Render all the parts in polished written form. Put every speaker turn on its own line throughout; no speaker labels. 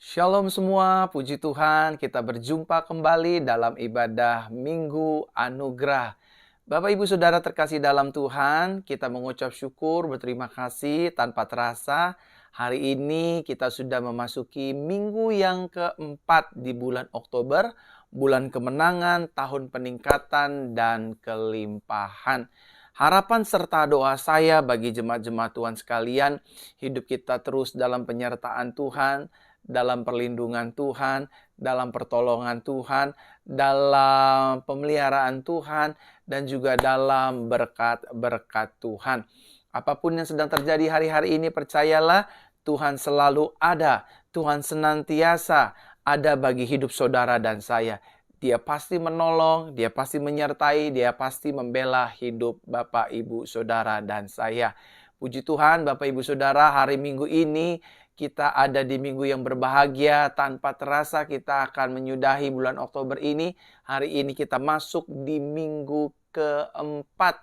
Shalom semua, puji Tuhan, kita berjumpa kembali dalam ibadah Minggu Anugerah. Bapak Ibu Saudara terkasih dalam Tuhan, kita mengucap syukur, berterima kasih tanpa terasa. Hari ini kita sudah memasuki minggu yang keempat di bulan Oktober, bulan kemenangan, tahun peningkatan, dan kelimpahan. Harapan serta doa saya bagi jemaat-jemaat Tuhan sekalian, hidup kita terus dalam penyertaan Tuhan, dalam perlindungan Tuhan, dalam pertolongan Tuhan, dalam pemeliharaan Tuhan, dan juga dalam berkat-berkat Tuhan. Apapun yang sedang terjadi hari-hari ini, percayalah Tuhan selalu ada. Tuhan senantiasa ada bagi hidup saudara dan saya. Dia pasti menolong, dia pasti menyertai, dia pasti membela hidup Bapak, Ibu, Saudara, dan saya. Puji Tuhan, Bapak, Ibu, Saudara, hari Minggu ini kita ada di minggu yang berbahagia. Tanpa terasa kita akan menyudahi bulan Oktober ini. Hari ini kita masuk di minggu keempat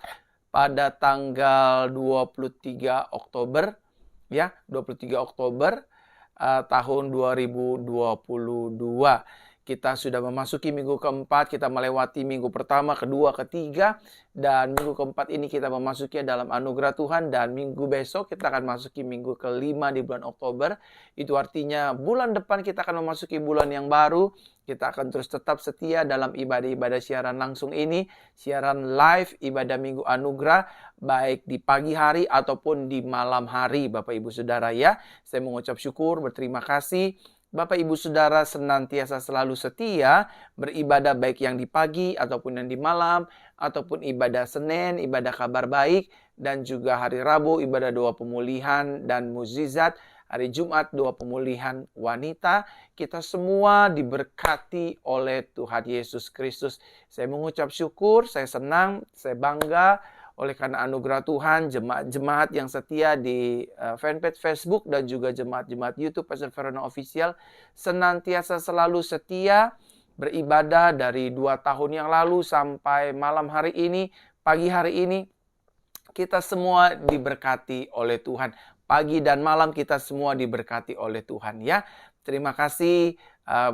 pada tanggal 23 Oktober. Ya, 23 Oktober tahun 2022. Kita sudah memasuki minggu keempat, kita melewati minggu pertama, kedua, ketiga, dan minggu keempat ini kita memasuki dalam anugerah Tuhan, dan minggu besok kita akan masuki minggu kelima di bulan Oktober. Itu artinya bulan depan kita akan memasuki bulan yang baru. Kita akan terus tetap setia dalam ibadah-ibadah siaran langsung ini, siaran live ibadah Minggu Anugerah, baik di pagi hari ataupun di malam hari, Bapak Ibu Saudara ya. Saya mengucap syukur, berterima kasih. Bapak Ibu Saudara senantiasa selalu setia beribadah baik yang di pagi ataupun yang di malam, ataupun ibadah Senin, ibadah kabar baik, dan juga hari Rabu ibadah doa pemulihan dan mukjizat, hari Jumat doa pemulihan wanita. Kita semua diberkati oleh Tuhan Yesus Kristus. Saya mengucap syukur, saya senang, saya bangga oleh karena anugerah Tuhan, jemaat-jemaat yang setia di fanpage Facebook dan juga jemaat-jemaat YouTube Pastor Verona Official senantiasa selalu setia beribadah dari 2 tahun yang lalu sampai malam hari ini, pagi hari ini. Kita semua diberkati oleh Tuhan. Pagi dan malam kita semua diberkati oleh Tuhan ya. Terima kasih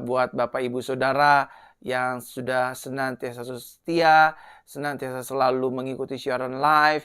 buat Bapak Ibu Saudara yang sudah senantiasa setia, senantiasa selalu mengikuti siaran live,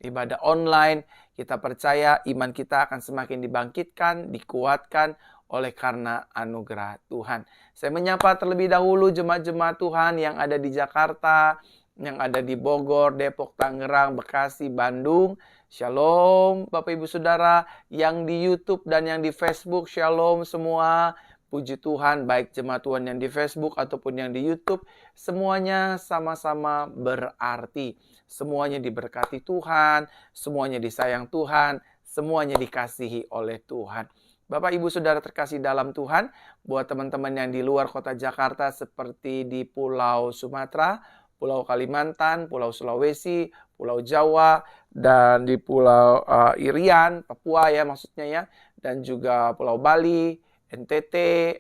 ibadah online. Kita percaya iman kita akan semakin dibangkitkan, dikuatkan oleh karena anugerah Tuhan. Saya menyapa terlebih dahulu jemaat-jemaat Tuhan yang ada di Jakarta, yang ada di Bogor, Depok, Tangerang, Bekasi, Bandung. Shalom Bapak Ibu Saudara yang di YouTube dan yang di Facebook. Shalom semua. Puji Tuhan, baik jemaat Tuhan yang di Facebook ataupun yang di YouTube, semuanya sama-sama berarti. Semuanya diberkati Tuhan, semuanya disayang Tuhan, semuanya dikasihi oleh Tuhan. Bapak Ibu Saudara terkasih dalam Tuhan, buat teman-teman yang di luar kota Jakarta seperti di Pulau Sumatera, Pulau Kalimantan, Pulau Sulawesi, Pulau Jawa, dan di Pulau Irian, Papua ya maksudnya ya, dan juga Pulau Bali, NTT,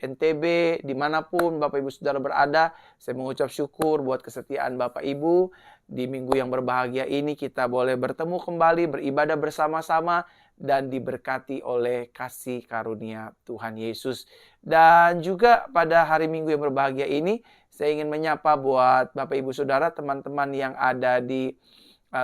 NTB, dimanapun Bapak Ibu Saudara berada, saya mengucap syukur buat kesetiaan Bapak Ibu. Di minggu yang berbahagia ini kita boleh bertemu kembali, beribadah bersama-sama, dan diberkati oleh kasih karunia Tuhan Yesus. Dan juga pada hari Minggu yang berbahagia ini, saya ingin menyapa buat Bapak Ibu Saudara, teman-teman yang ada di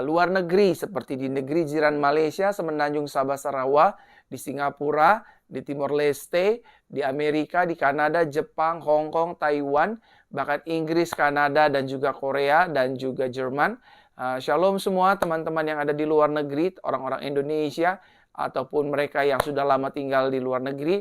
luar negeri, seperti di negeri jiran Malaysia, Semenanjung Sabah Sarawak, di Singapura, di Timor Leste, di Amerika, di Kanada, Jepang, Hong Kong, Taiwan, bahkan Inggris, Kanada, dan juga Korea, dan juga Jerman. Shalom semua teman-teman yang ada di luar negeri, orang-orang Indonesia, ataupun mereka yang sudah lama tinggal di luar negeri,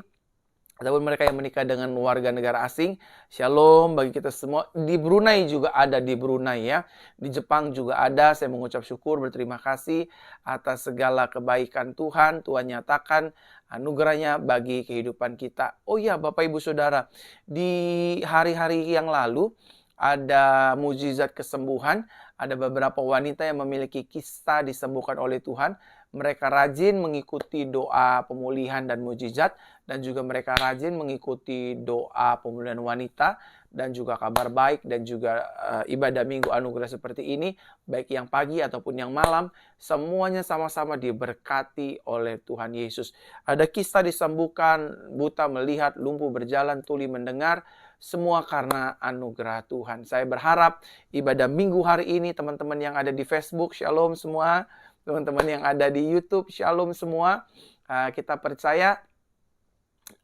ataupun mereka yang menikah dengan warga negara asing. Shalom bagi kita semua. Di Brunei juga ada, di Brunei ya. Di Jepang juga ada. Saya mengucap syukur, berterima kasih atas segala kebaikan Tuhan. Tuhan nyatakan anugerahnya bagi kehidupan kita. Oh ya Bapak Ibu Saudara, di hari-hari yang lalu ada mukjizat kesembuhan. Ada beberapa wanita yang memiliki kista disembuhkan oleh Tuhan. Mereka rajin mengikuti doa pemulihan dan mujizat, dan juga mereka rajin mengikuti doa pemulihan wanita, dan juga kabar baik, dan juga ibadah minggu anugerah seperti ini, baik yang pagi ataupun yang malam, semuanya sama-sama diberkati oleh Tuhan Yesus. Ada kisah disembuhkan, buta melihat, lumpuh berjalan, tuli mendengar, semua karena anugerah Tuhan. Saya berharap ibadah minggu hari ini, teman-teman yang ada di Facebook, shalom semua. Teman-teman yang ada di YouTube, shalom semua. Kita percaya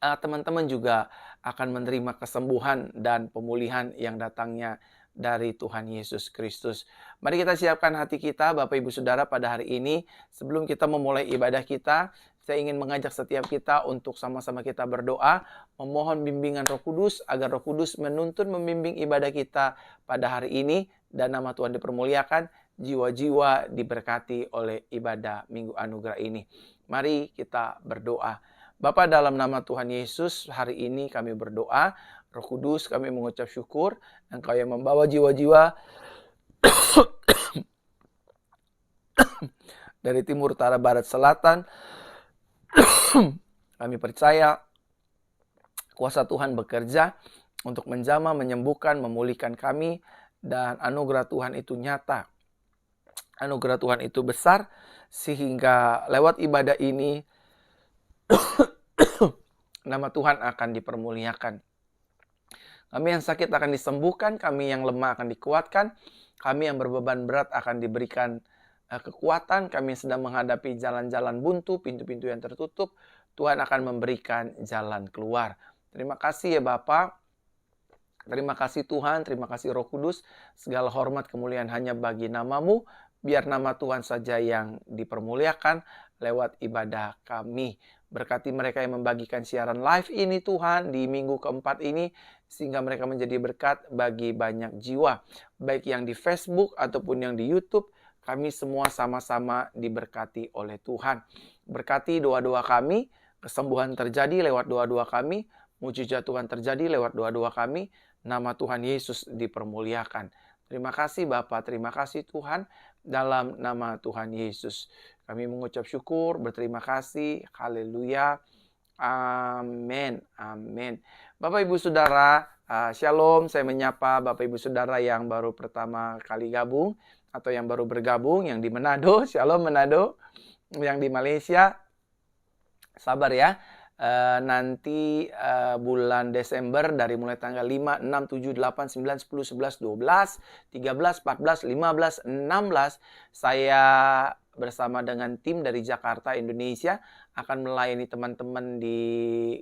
teman-teman juga akan menerima kesembuhan dan pemulihan yang datangnya dari Tuhan Yesus Kristus. Mari kita siapkan hati kita, Bapak Ibu Saudara, pada hari ini. Sebelum kita memulai ibadah kita, saya ingin mengajak setiap kita untuk sama-sama kita berdoa, memohon bimbingan Roh Kudus, agar Roh Kudus menuntun membimbing ibadah kita pada hari ini, dan nama Tuhan dipermuliakan, jiwa-jiwa diberkati oleh ibadah Minggu Anugerah ini. Mari kita berdoa. Bapa, dalam nama Tuhan Yesus, hari ini kami berdoa. Roh Kudus, kami mengucap syukur Engkau yang membawa jiwa-jiwa dari timur, utara, barat, selatan. Kami percaya kuasa Tuhan bekerja untuk menjamah, menyembuhkan, memulihkan kami, dan anugerah Tuhan itu nyata. Anugerah Tuhan itu besar, sehingga lewat ibadah ini nama Tuhan akan dipermuliakan. Kami yang sakit akan disembuhkan, kami yang lemah akan dikuatkan, kami yang berbeban berat akan diberikan kekuatan, kami yang sedang menghadapi jalan-jalan buntu, pintu-pintu yang tertutup, Tuhan akan memberikan jalan keluar. Terima kasih ya Bapa. Terima kasih Tuhan, terima kasih Roh Kudus. Segala hormat kemuliaan hanya bagi nama-Mu. Biar nama Tuhan saja yang dipermuliakan lewat ibadah kami. Berkati mereka yang membagikan siaran live ini Tuhan di minggu keempat ini, sehingga mereka menjadi berkat bagi banyak jiwa. Baik yang di Facebook ataupun yang di YouTube, kami semua sama-sama diberkati oleh Tuhan. Berkati doa-doa kami, kesembuhan terjadi lewat doa-doa kami, mujizat Tuhan terjadi lewat doa-doa kami, nama Tuhan Yesus dipermuliakan. Terima kasih Bapa, terima kasih Tuhan, dalam nama Tuhan Yesus. Kami mengucap syukur, berterima kasih, haleluya, amin, amin. Bapak Ibu Saudara, shalom, saya menyapa Bapak Ibu Saudara yang baru pertama kali gabung, atau yang baru bergabung, yang di Manado, shalom Manado, yang di Malaysia, sabar ya. Nanti bulan Desember dari mulai tanggal 5, 6, 7, 8, 9, 10, 11, 12, 13, 14, 15, 16 saya bersama dengan tim dari Jakarta, Indonesia akan melayani teman-teman di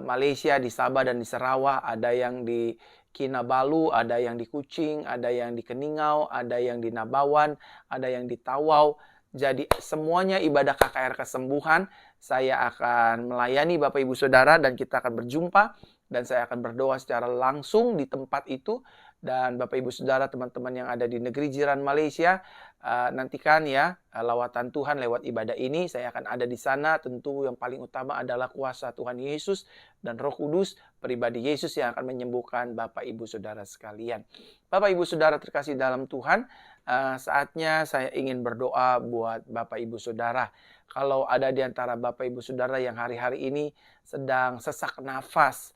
Malaysia, di Sabah dan di Sarawak. Ada yang di Kinabalu, ada yang di Kuching, ada yang di Keningau, ada yang di Nabawan, ada yang di Tawau. Jadi semuanya ibadah KKR kesembuhan. Saya akan melayani Bapak Ibu Saudara dan kita akan berjumpa. Dan saya akan berdoa secara langsung di tempat itu. Dan Bapak Ibu Saudara, teman-teman yang ada di negeri jiran Malaysia, nantikan ya lawatan Tuhan lewat ibadah ini. Saya akan ada di sana. Tentu yang paling utama adalah kuasa Tuhan Yesus dan Roh Kudus, pribadi Yesus yang akan menyembuhkan Bapak Ibu Saudara sekalian. Bapak Ibu Saudara terkasih dalam Tuhan, saatnya saya ingin berdoa buat Bapak Ibu Saudara. Kalau ada di antara Bapak Ibu Saudara yang hari-hari ini sedang sesak nafas,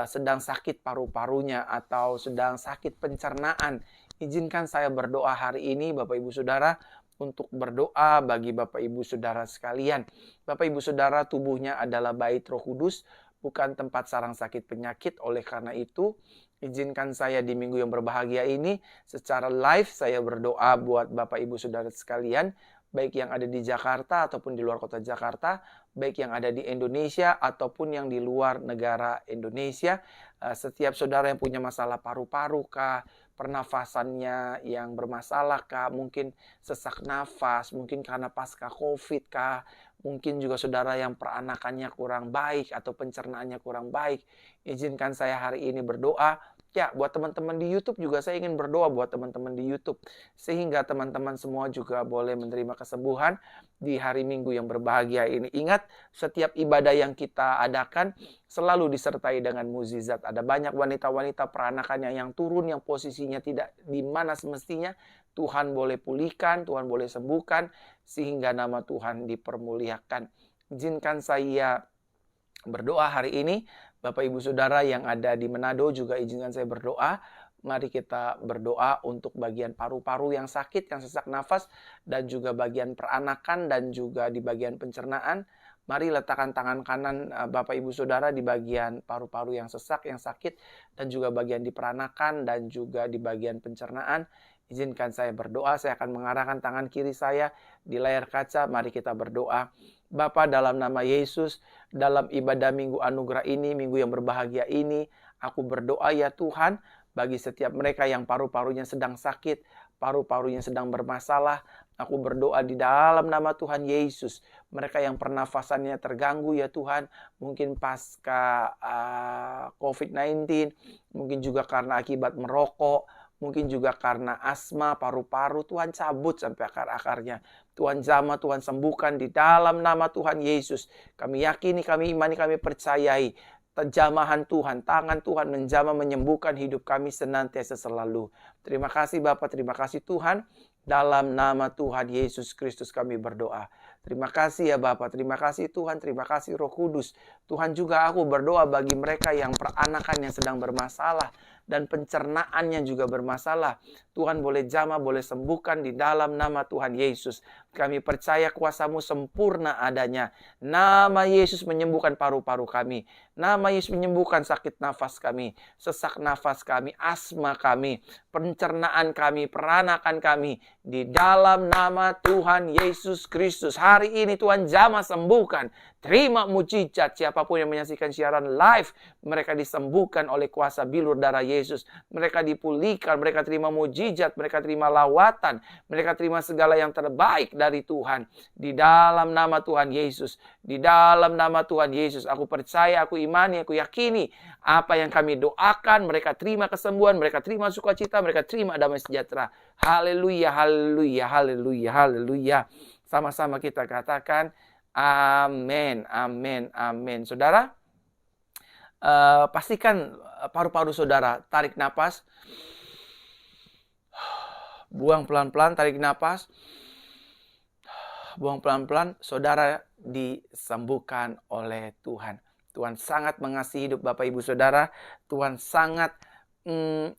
sedang sakit paru-parunya, atau sedang sakit pencernaan, izinkan saya berdoa hari ini Bapak Ibu Saudara untuk berdoa bagi Bapak Ibu Saudara sekalian. Bapak Ibu Saudara, tubuhnya adalah bait Roh Kudus, bukan tempat sarang sakit penyakit. Oleh karena itu, izinkan saya di minggu yang berbahagia ini secara live saya berdoa buat Bapak Ibu Saudara sekalian, baik yang ada di Jakarta ataupun di luar kota Jakarta, baik yang ada di Indonesia ataupun yang di luar negara Indonesia. Setiap saudara yang punya masalah paru-paru kah, pernafasannya yang bermasalah kah, mungkin sesak nafas, mungkin karena pasca COVID kah, mungkin juga saudara yang peranakannya kurang baik atau pencernaannya kurang baik, izinkan saya hari ini berdoa. Ya, buat teman-teman di YouTube juga saya ingin berdoa buat teman-teman di YouTube, sehingga teman-teman semua juga boleh menerima kesembuhan di hari Minggu yang berbahagia ini. Ingat, setiap ibadah yang kita adakan selalu disertai dengan mukjizat. Ada banyak wanita-wanita peranakannya yang turun, yang posisinya tidak di mana semestinya, Tuhan boleh pulihkan, Tuhan boleh sembuhkan, sehingga nama Tuhan dipermuliakan. Izinkan saya berdoa hari ini. Bapak Ibu Saudara yang ada di Manado juga izinkan saya berdoa. Mari kita berdoa untuk bagian paru-paru yang sakit, yang sesak nafas, dan juga bagian peranakan dan juga di bagian pencernaan. Mari letakkan tangan kanan Bapak Ibu Saudara di bagian paru-paru yang sesak, yang sakit, dan juga bagian di peranakan dan juga di bagian pencernaan. Izinkan saya berdoa. Saya akan mengarahkan tangan kiri saya di layar kaca. Mari kita berdoa. Bapa, dalam nama Yesus, dalam ibadah minggu anugerah ini, minggu yang berbahagia ini, aku berdoa ya Tuhan, bagi setiap mereka yang paru-parunya sedang sakit, paru-parunya sedang bermasalah, aku berdoa di dalam nama Tuhan Yesus. Mereka yang pernafasannya terganggu ya Tuhan, mungkin pasca COVID-19, mungkin juga karena akibat merokok, mungkin juga karena asma, paru-paru, Tuhan cabut sampai akar-akarnya. Tuhan jamah, Tuhan sembuhkan di dalam nama Tuhan Yesus. Kami yakini, kami imani, kami percayai. Jamahan Tuhan, tangan Tuhan menjamah menyembuhkan hidup kami senantiasa selalu. Terima kasih Bapa, terima kasih Tuhan. Dalam nama Tuhan Yesus Kristus kami berdoa. Terima kasih ya Bapa, terima kasih Tuhan, terima kasih Roh Kudus. Tuhan juga aku berdoa bagi mereka yang peranakan yang sedang bermasalah dan pencernaannya juga bermasalah. Tuhan boleh jamah, boleh sembuhkan di dalam nama Tuhan Yesus. Kami percaya kuasa-Mu sempurna adanya. Nama Yesus menyembuhkan paru-paru kami. Nama Yesus menyembuhkan sakit nafas kami, sesak nafas kami, asma kami, pencernaan kami, peranakan kami. Di dalam nama Tuhan Yesus Kristus. Hari ini Tuhan jamah sembuhkan. Terima mujizat siapapun yang menyaksikan siaran live. Mereka disembuhkan oleh kuasa bilur darah Yesus. Mereka dipulihkan, mereka terima mujizat, mereka terima lawatan. Mereka terima segala yang terbaik dari Tuhan. Di dalam nama Tuhan Yesus. Di dalam nama Tuhan Yesus. Aku percaya, aku imani, aku yakini. Apa yang kami doakan, mereka terima kesembuhan, mereka terima sukacita, mereka terima damai sejahtera. Haleluya, haleluya, haleluya, haleluya. Sama-sama kita katakan, amin, amin, amin. Saudara, pastikan paru-paru saudara tarik napas, buang pelan-pelan, tarik napas, buang pelan-pelan. Saudara disembuhkan oleh Tuhan. Tuhan sangat mengasihi hidup Bapak Ibu Saudara. Tuhan sangat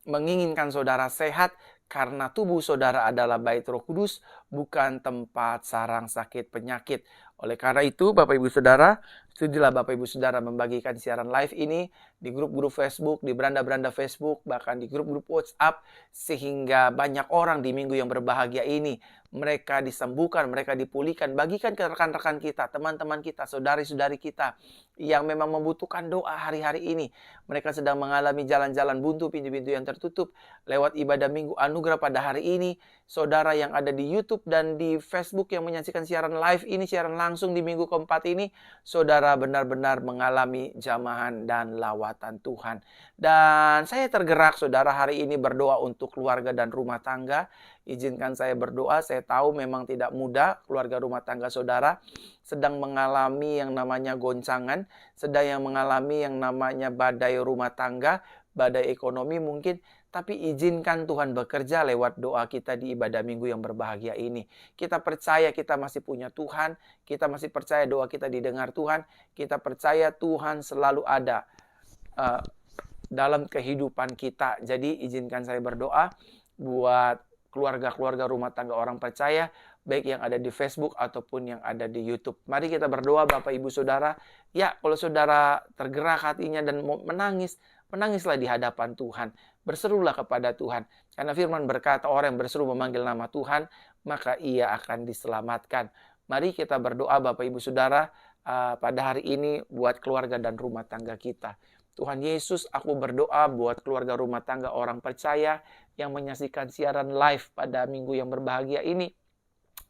menginginkan saudara sehat, karena tubuh saudara adalah bait Roh Kudus, bukan tempat sarang sakit penyakit. Oleh karena itu, Bapak Ibu Saudara, sudilah Bapak Ibu Saudara membagikan siaran live ini di grup-grup Facebook, di beranda-beranda Facebook, bahkan di grup-grup WhatsApp, sehingga banyak orang di minggu yang berbahagia ini, mereka disembuhkan, mereka dipulihkan. Bagikan ke rekan-rekan kita, teman-teman kita, saudari-saudari kita yang memang membutuhkan doa hari-hari ini. Mereka sedang mengalami jalan-jalan buntu, pintu-pintu yang tertutup. Lewat ibadah minggu anugerah pada hari ini, saudara yang ada di YouTube dan di Facebook yang menyaksikan siaran live ini, siaran langsung di minggu keempat ini, saudara benar-benar mengalami jamahan dan lawatan Tuhan. Dan saya tergerak saudara hari ini berdoa untuk keluarga dan rumah tangga. Izinkan saya berdoa. Saya tahu memang tidak mudah, keluarga rumah tangga saudara sedang mengalami yang namanya goncangan, sedang mengalami yang namanya badai rumah tangga, badai ekonomi mungkin. Tapi izinkan Tuhan bekerja lewat doa kita di ibadah minggu yang berbahagia ini. Kita percaya kita masih punya Tuhan, kita masih percaya doa kita didengar Tuhan, kita percaya Tuhan selalu ada dalam kehidupan kita. Jadi izinkan saya berdoa buat keluarga-keluarga rumah tangga orang percaya, baik yang ada di Facebook ataupun yang ada di YouTube. Mari kita berdoa Bapak Ibu Saudara. Ya, kalau saudara tergerak hatinya dan mau menangis, menangislah di hadapan Tuhan. Berserulah kepada Tuhan. Karena firman berkata, orang yang berseru memanggil nama Tuhan, maka ia akan diselamatkan. Mari kita berdoa Bapak Ibu Saudara pada hari ini buat keluarga dan rumah tangga kita. Tuhan Yesus, aku berdoa buat keluarga rumah tangga orang percaya yang menyaksikan siaran live pada minggu yang berbahagia ini.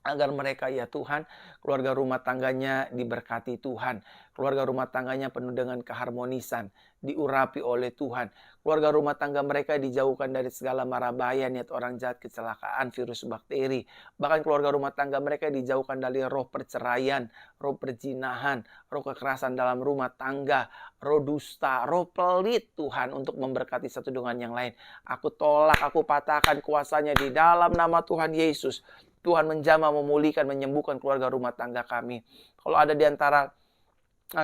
Agar mereka ya Tuhan, keluarga rumah tangganya diberkati Tuhan. Keluarga rumah tangganya penuh dengan keharmonisan, diurapi oleh Tuhan. Keluarga rumah tangga mereka dijauhkan dari segala mara bahaya, niat orang jahat, kecelakaan, virus, bakteri. Bahkan keluarga rumah tangga mereka dijauhkan dari roh perceraian, roh perzinahan, roh kekerasan dalam rumah tangga, roh dusta, roh pelit Tuhan, untuk memberkati satu dengan yang lain. Aku tolak, aku patahkan kuasanya di dalam nama Tuhan Yesus. Tuhan menjamah, memulihkan, menyembuhkan keluarga rumah tangga kami. Kalau ada di antara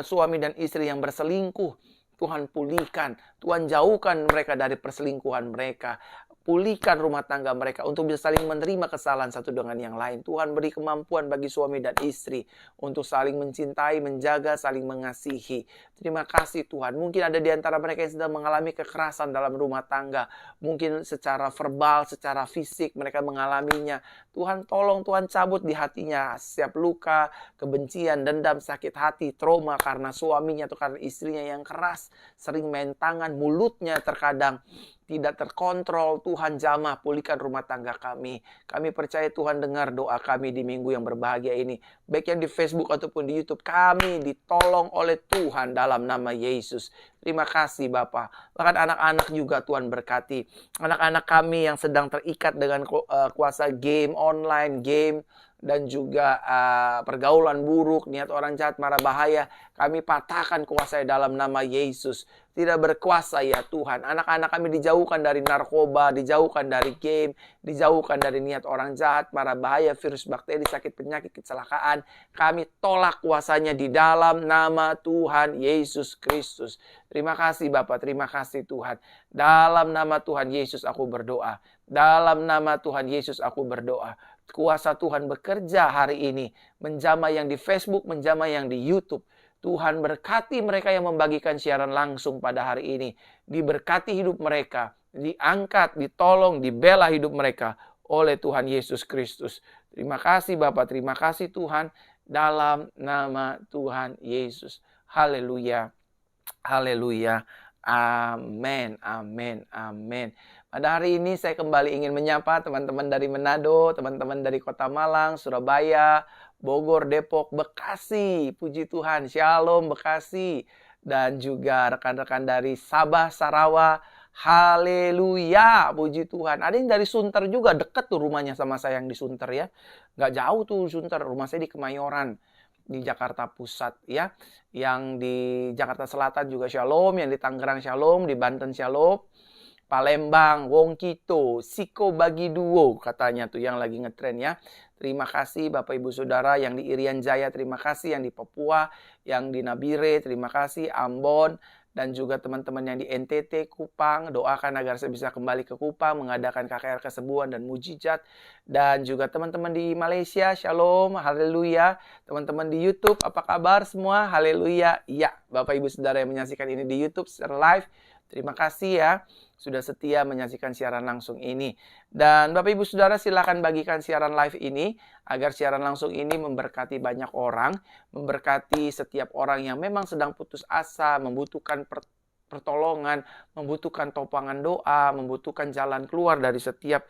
suami dan istri yang berselingkuh, Tuhan pulihkan. Tuhan jauhkan mereka dari perselingkuhan mereka. Pulihkan rumah tangga mereka untuk bisa saling menerima kesalahan satu dengan yang lain. Tuhan beri kemampuan bagi suami dan istri untuk saling mencintai, menjaga, saling mengasihi. Terima kasih Tuhan. Mungkin ada di antara mereka yang sedang mengalami kekerasan dalam rumah tangga. Mungkin secara verbal, secara fisik mereka mengalaminya. Tuhan tolong, Tuhan cabut di hatinya setiap luka, kebencian, dendam, sakit hati, trauma karena suaminya atau karena istrinya yang keras, sering main tangan, mulutnya terkadang tidak terkontrol. Tuhan jamah, pulihkan rumah tangga kami. Kami percaya Tuhan dengar doa kami di minggu yang berbahagia ini. Baik yang di Facebook ataupun di YouTube, kami ditolong oleh Tuhan dalam nama Yesus. Terima kasih Bapa. Bahkan anak-anak juga Tuhan berkati. Anak-anak kami yang sedang terikat dengan kuasa game, online game, dan juga pergaulan buruk, niat orang jahat, mara bahaya, kami patahkan kuasa dalam nama Yesus. Tidak berkuasa ya Tuhan. Anak-anak kami dijauhkan dari narkoba, dijauhkan dari game, dijauhkan dari niat orang jahat, mara bahaya, virus, bakteri, sakit, penyakit, kecelakaan. Kami tolak kuasanya di dalam nama Tuhan Yesus Kristus. Terima kasih Bapak, terima kasih Tuhan. Dalam nama Tuhan Yesus aku berdoa. Dalam nama Tuhan Yesus aku berdoa. Kuasa Tuhan bekerja hari ini. Menjamah yang di Facebook, menjamah yang di YouTube. Tuhan berkati mereka yang membagikan siaran langsung pada hari ini. Diberkati hidup mereka. Diangkat, ditolong, dibela hidup mereka oleh Tuhan Yesus Kristus. Terima kasih Bapak, terima kasih Tuhan. Dalam nama Tuhan Yesus. Haleluya. Haleluya. Amin, amin, amin. Pada hari ini saya kembali ingin menyapa teman-teman dari Manado, teman-teman dari Kota Malang, Surabaya, Bogor, Depok, Bekasi. Puji Tuhan, Shalom Bekasi. Dan juga rekan-rekan dari Sabah, Sarawak. Haleluya, puji Tuhan. Ada yang dari Sunter juga, dekat tuh rumahnya sama saya yang di Sunter ya. Nggak jauh tuh Sunter, rumah saya di Kemayoran, di Jakarta Pusat ya. Yang di Jakarta Selatan juga Shalom, yang di Tangerang Shalom, di Banten Shalom. Palembang, Wongkito, Siko Bagi Duo katanya tuh yang lagi ngetren ya. Terima kasih Bapak Ibu Saudara yang di Irian Jaya, terima kasih yang di Papua, yang di Nabire, terima kasih Ambon, dan juga teman-teman yang di NTT, Kupang. Doakan agar saya bisa kembali ke Kupang, mengadakan KKR kesembuhan dan mujizat. Dan juga teman-teman di Malaysia, Shalom, haleluya. Teman-teman di YouTube, apa kabar semua? Haleluya. Ya, Bapak Ibu Saudara yang menyaksikan ini di YouTube secara live, terima kasih ya, sudah setia menyaksikan siaran langsung ini. Dan Bapak Ibu Saudara silakan bagikan siaran live ini, agar siaran langsung ini memberkati banyak orang, memberkati setiap orang yang memang sedang putus asa, membutuhkan pertolongan, membutuhkan topangan doa, membutuhkan jalan keluar dari setiap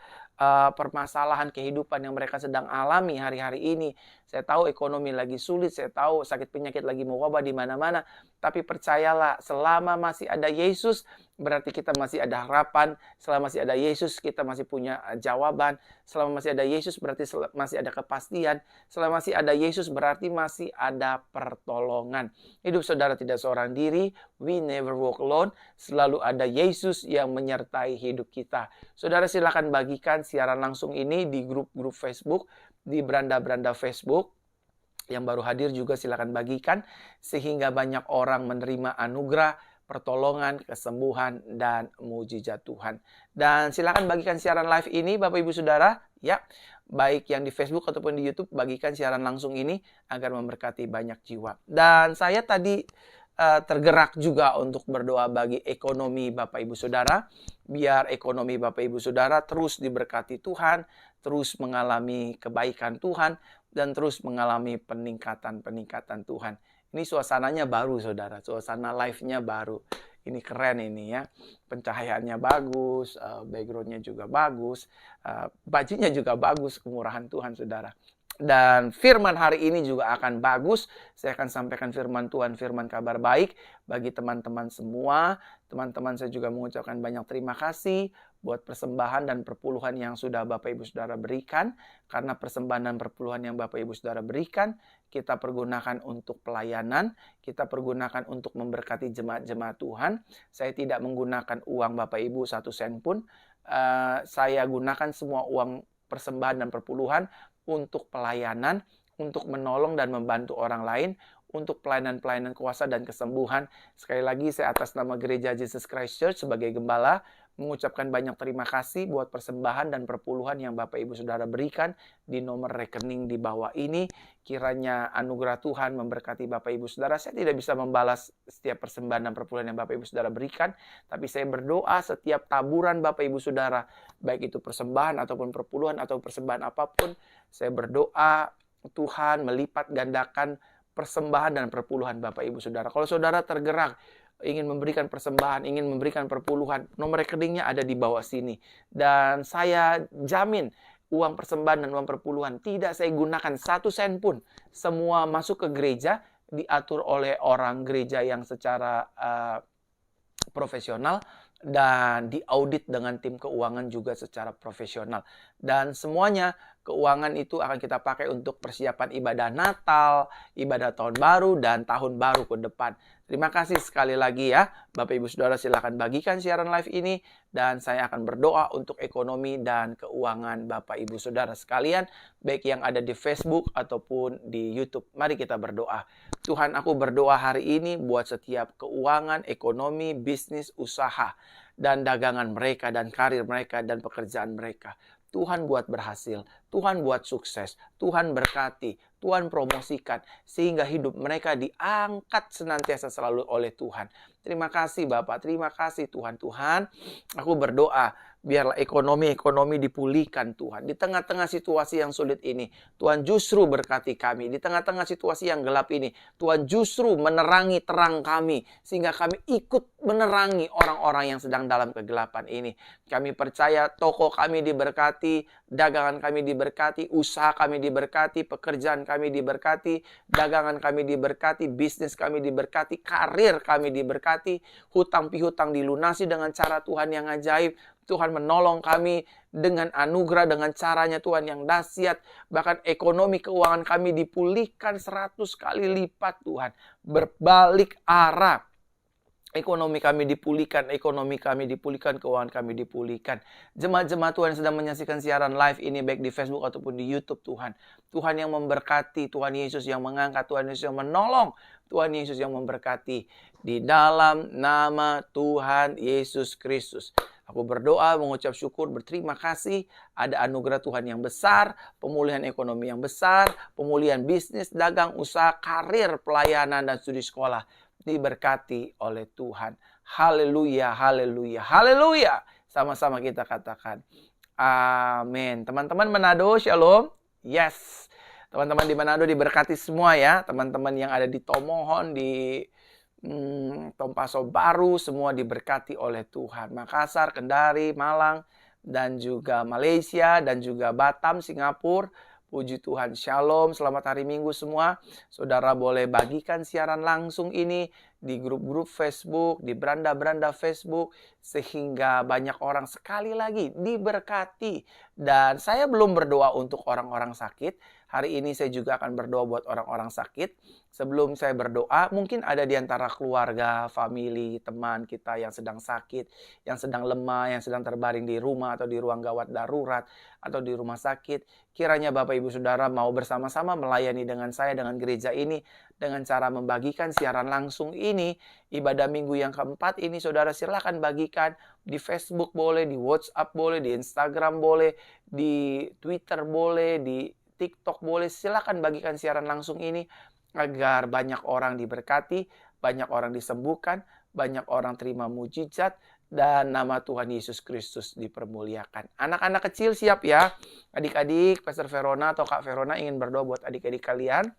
permasalahan kehidupan yang mereka sedang alami hari-hari ini. Saya tahu ekonomi lagi sulit, saya tahu sakit penyakit lagi mewabah di mana-mana, tapi percayalah, selama masih ada Yesus, berarti kita masih ada harapan. Selama masih ada Yesus, kita masih punya jawaban. Selama masih ada Yesus, berarti masih ada kepastian. Selama masih ada Yesus, berarti masih ada pertolongan. Hidup saudara tidak seorang diri. We never walk alone. Selalu ada Yesus yang menyertai hidup kita. Saudara silakan bagikan siaran langsung ini di grup-grup Facebook, di beranda-beranda Facebook. Yang baru hadir juga silakan bagikan, sehingga banyak orang menerima anugerah, pertolongan, kesembuhan, dan mujizat Tuhan. Dan silakan bagikan siaran live ini Bapak Ibu Saudara, ya, baik yang di Facebook ataupun di YouTube, bagikan siaran langsung ini agar memberkati banyak jiwa. Dan saya tadi tergerak juga untuk berdoa bagi ekonomi Bapak Ibu Saudara, biar ekonomi Bapak Ibu Saudara terus diberkati Tuhan, terus mengalami kebaikan Tuhan, dan terus mengalami peningkatan Tuhan. Ini suasananya baru saudara, suasana live-nya baru. Ini keren ini ya, pencahayaannya bagus, background-nya juga bagus, bajunya juga bagus, kemurahan Tuhan saudara. Dan firman hari ini juga akan bagus. Saya akan sampaikan firman Tuhan, firman kabar baik bagi teman-teman semua. Teman-teman, saya juga mengucapkan banyak terima kasih buat persembahan dan perpuluhan yang sudah Bapak Ibu Saudara berikan. Karena persembahan dan perpuluhan yang Bapak Ibu Saudara berikan, kita pergunakan untuk pelayanan, kita pergunakan untuk memberkati jemaat-jemaat Tuhan. Saya tidak menggunakan uang Bapak Ibu 1 sen pun. Saya gunakan semua uang persembahan dan perpuluhan untuk pelayanan, untuk menolong dan membantu orang lain, untuk pelayanan-pelayanan kuasa dan kesembuhan. Sekali lagi, saya atas nama Gereja Jesus Christ Church sebagai gembala mengucapkan banyak terima kasih buat persembahan dan perpuluhan yang Bapak Ibu Saudara berikan di nomor rekening di bawah ini. Kiranya anugerah Tuhan memberkati Bapak Ibu Saudara. Saya tidak bisa membalas setiap persembahan dan perpuluhan yang Bapak Ibu Saudara berikan, tapi saya berdoa setiap taburan Bapak Ibu Saudara, baik itu persembahan ataupun perpuluhan atau persembahan apapun, saya berdoa Tuhan melipat gandakan persembahan dan perpuluhan Bapak Ibu Saudara. Kalau Saudara tergerak ingin memberikan persembahan, ingin memberikan perpuluhan, nomor rekeningnya ada di bawah sini. Dan saya jamin uang persembahan dan uang perpuluhan tidak saya gunakan 1 sen pun. Semua masuk ke gereja, diatur oleh orang gereja yang secara profesional dan diaudit dengan tim keuangan juga secara profesional. Dan semuanya keuangan itu akan kita pakai untuk persiapan ibadah Natal, ibadah Tahun Baru, dan Tahun Baru ke depan. Terima kasih sekali lagi ya. Bapak Ibu Saudara silakan bagikan siaran live ini. Dan saya akan berdoa untuk ekonomi dan keuangan Bapak Ibu Saudara sekalian. Baik yang ada di Facebook ataupun di YouTube. Mari kita berdoa. Tuhan, aku berdoa hari ini buat setiap keuangan, ekonomi, bisnis, usaha, dan dagangan mereka, dan karir mereka, dan pekerjaan mereka. Tuhan buat berhasil, Tuhan buat sukses, Tuhan berkati, Tuhan promosikan, sehingga hidup mereka diangkat senantiasa selalu oleh Tuhan. Terima kasih Bapak, terima kasih Tuhan. Tuhan, aku berdoa, biarlah ekonomi dipulihkan Tuhan. Di tengah-tengah situasi yang sulit ini, Tuhan justru berkati kami. Di tengah-tengah situasi yang gelap ini, Tuhan justru menerangi terang kami, sehingga kami ikut menerangi orang-orang yang sedang dalam kegelapan ini. Kami percaya toko kami diberkati, dagangan kami diberkati, usaha kami diberkati, pekerjaan kami diberkati, dagangan kami diberkati, bisnis kami diberkati, karir kami diberkati, hutang piutang dilunasi dengan cara Tuhan yang ajaib. Tuhan menolong kami dengan anugerah, dengan caranya Tuhan yang dahsyat. Bahkan ekonomi keuangan kami dipulihkan 100 kali lipat Tuhan. Berbalik arah. Ekonomi kami dipulihkan, keuangan kami dipulihkan. Jemaat-jemaat Tuhan yang sedang menyaksikan siaran live ini baik di Facebook ataupun di YouTube Tuhan. Tuhan yang memberkati, Tuhan Yesus yang mengangkat, Tuhan Yesus yang menolong, Tuhan Yesus yang memberkati. Di dalam nama Tuhan Yesus Kristus. Aku berdoa, mengucap syukur, berterima kasih. Ada anugerah Tuhan yang besar, pemulihan ekonomi yang besar, pemulihan bisnis, dagang, usaha, karir, pelayanan, dan studi sekolah. Diberkati oleh Tuhan. Haleluya, haleluya, haleluya. Sama-sama kita katakan. Amin. Teman-teman Manado, shalom. Yes. Teman-teman di Manado diberkati semua ya. Teman-teman yang ada di Tomohon, di Tompaso Baru, semua diberkati oleh Tuhan. Makassar, Kendari, Malang, dan juga Malaysia, dan juga Batam, Singapura. Puji Tuhan, shalom, selamat hari Minggu semua. Saudara boleh bagikan siaran langsung ini di grup-grup Facebook, di beranda-beranda Facebook, sehingga banyak orang sekali lagi diberkati. Dan saya belum berdoa untuk orang-orang sakit. Hari ini saya juga akan berdoa buat orang-orang sakit. Sebelum saya berdoa, mungkin ada di antara keluarga, famili, teman kita yang sedang sakit, yang sedang lemah, yang sedang terbaring di rumah atau di ruang gawat darurat, atau di rumah sakit. Kiranya Bapak Ibu Saudara mau bersama-sama melayani dengan saya, dengan gereja ini, dengan cara membagikan siaran langsung ini. Ibadah minggu yang keempat ini, Saudara silakan bagikan di Facebook boleh, di WhatsApp boleh, di Instagram boleh, di Twitter boleh, di TikTok boleh. Silakan bagikan siaran langsung ini agar banyak orang diberkati, banyak orang disembuhkan, banyak orang terima mujizat, dan nama Tuhan Yesus Kristus dipermuliakan. Anak-anak kecil siap ya. Adik-adik, Pastor Verona atau Kak Verona ingin berdoa buat adik-adik kalian.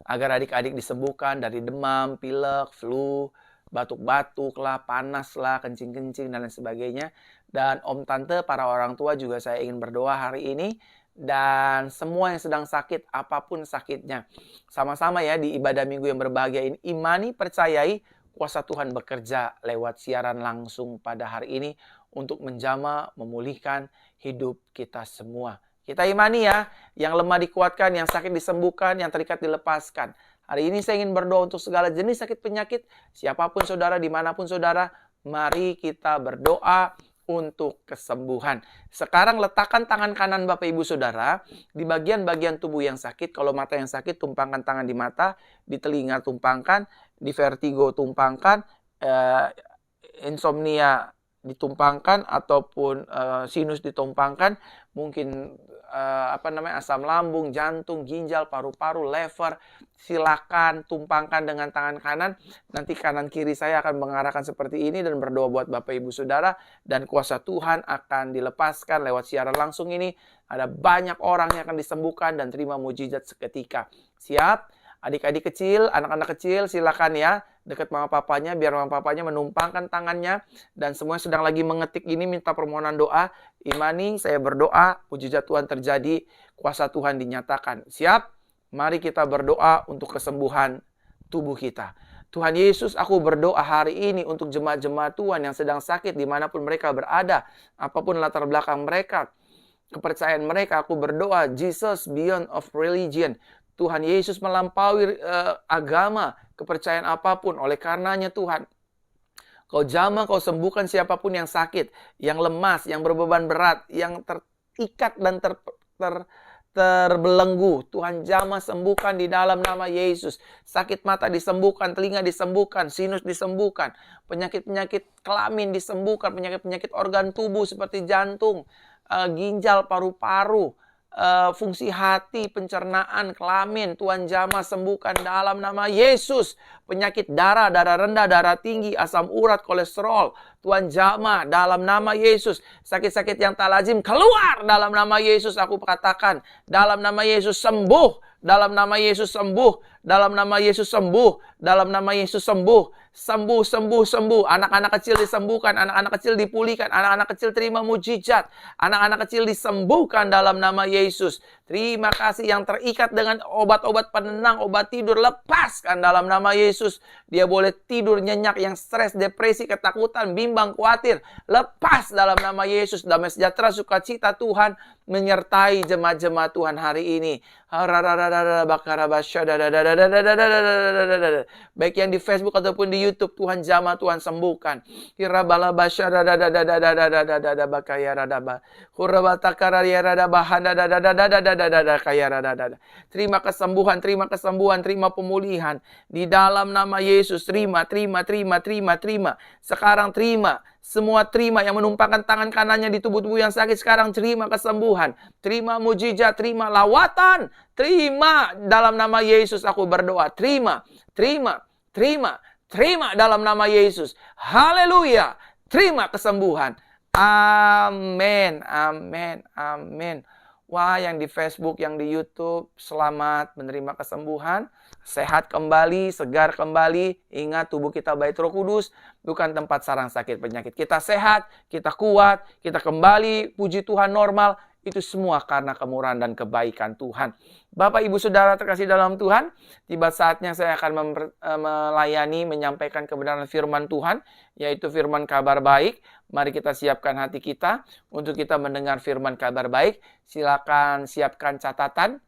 Agar adik-adik disembuhkan dari demam, pilek, flu, batuk-batuk lah, panas lah, kencing-kencing, dan lain sebagainya. Dan om tante, para orang tua juga saya ingin berdoa hari ini. dan semua yang sedang sakit, apapun sakitnya. Sama-sama ya di ibadah minggu yang berbahagia ini, imani, percayai kuasa Tuhan bekerja lewat siaran langsung pada hari ini untuk menjamah, memulihkan hidup kita semua. Kita imani ya, yang lemah dikuatkan, yang sakit disembuhkan, yang terikat dilepaskan. Hari ini saya ingin berdoa untuk segala jenis sakit penyakit, siapapun saudara, dimanapun saudara, mari kita berdoa untuk kesembuhan. Sekarang letakkan tangan kanan Bapak Ibu Saudara di bagian-bagian tubuh yang sakit. Kalau mata yang sakit, tumpangkan tangan di mata, di telinga tumpangkan, di vertigo tumpangkan, insomnia ditumpangkan ataupun sinus ditumpangkan, mungkin asam lambung, jantung, ginjal, paru-paru, lever, silakan tumpangkan dengan tangan kanan. Nanti kanan kiri saya akan mengarahkan seperti ini dan berdoa buat Bapak Ibu Saudara, dan kuasa Tuhan akan dilepaskan lewat siaran langsung ini. Ada banyak orang yang akan disembuhkan dan terima mujizat seketika. Siap? Adik-adik kecil, anak-anak kecil, silakan ya dekat mama papanya, biar mama papanya menumpangkan tangannya. Dan semuanya sedang lagi mengetik ini, minta permohonan doa. Imani, saya berdoa, mujizat Tuhan terjadi, kuasa Tuhan dinyatakan. Siap? Mari kita berdoa untuk kesembuhan tubuh kita. Tuhan Yesus, aku berdoa hari ini untuk jemaat-jemaat Tuhan yang sedang sakit dimanapun mereka berada, apapun latar belakang mereka, kepercayaan mereka, aku berdoa, Jesus beyond of religion. Tuhan Yesus melampaui agama, kepercayaan apapun. Oleh karenanya Tuhan, Kau jamah, Kau sembuhkan siapapun yang sakit, yang lemas, yang berbeban berat, yang terikat dan terbelenggu. Tuhan jamah, sembuhkan di dalam nama Yesus. Sakit mata disembuhkan, telinga disembuhkan, sinus disembuhkan, penyakit-penyakit kelamin disembuhkan, penyakit-penyakit organ tubuh seperti jantung, ginjal, paru-paru, fungsi hati, pencernaan, kelamin, Tuhan jamah sembuhkan dalam nama Yesus. Penyakit darah, darah rendah, darah tinggi, asam urat, kolesterol, Tuhan jamah dalam nama Yesus. Sakit-sakit yang tak lazim keluar dalam nama Yesus. Aku katakan dalam nama Yesus sembuh, dalam nama Yesus sembuh, dalam nama Yesus sembuh, dalam nama Yesus sembuh. Sembuh, sembuh, sembuh. Anak-anak kecil disembuhkan, anak-anak kecil dipulihkan, anak-anak kecil terima mujizat, anak-anak kecil disembuhkan dalam nama Yesus. Terima kasih. Yang terikat dengan obat-obat penenang, obat tidur, lepaskan dalam nama Yesus. Dia boleh tidur nyenyak, yang stres, depresi, ketakutan, bimbang, khawatir, lepas dalam nama Yesus. Damai sejahtera, sukacita Tuhan menyertai jemaat-jemaat Tuhan hari ini. Baik yang di Facebook ataupun di YouTube, Tuhan jamah, Tuhan sembuhkan. Terima kesembuhan, terima kesembuhan, terima pemulihan di dalam nama Yesus. Terima. Sekarang terima. Semua terima yang menumpangkan tangan kanannya di tubuh-tubuh yang sakit. Sekarang terima kesembuhan, terima mujizat, terima lawatan, terima dalam nama Yesus aku berdoa. Terima dalam nama Yesus. Haleluya. Terima kesembuhan. Amin. Wah, yang di Facebook, yang di YouTube, selamat menerima kesembuhan. Sehat kembali, segar kembali. Ingat, tubuh kita bait Roh Kudus, bukan tempat sarang sakit penyakit. Kita sehat, kita kuat, kita kembali, puji Tuhan normal. Itu semua karena kemurahan dan kebaikan Tuhan. Bapak, Ibu, Saudara terkasih dalam Tuhan, tiba saatnya saya akan melayani, menyampaikan kebenaran firman Tuhan, yaitu firman kabar baik. Mari kita siapkan hati kita untuk kita mendengar firman kabar baik. Silakan siapkan catatan,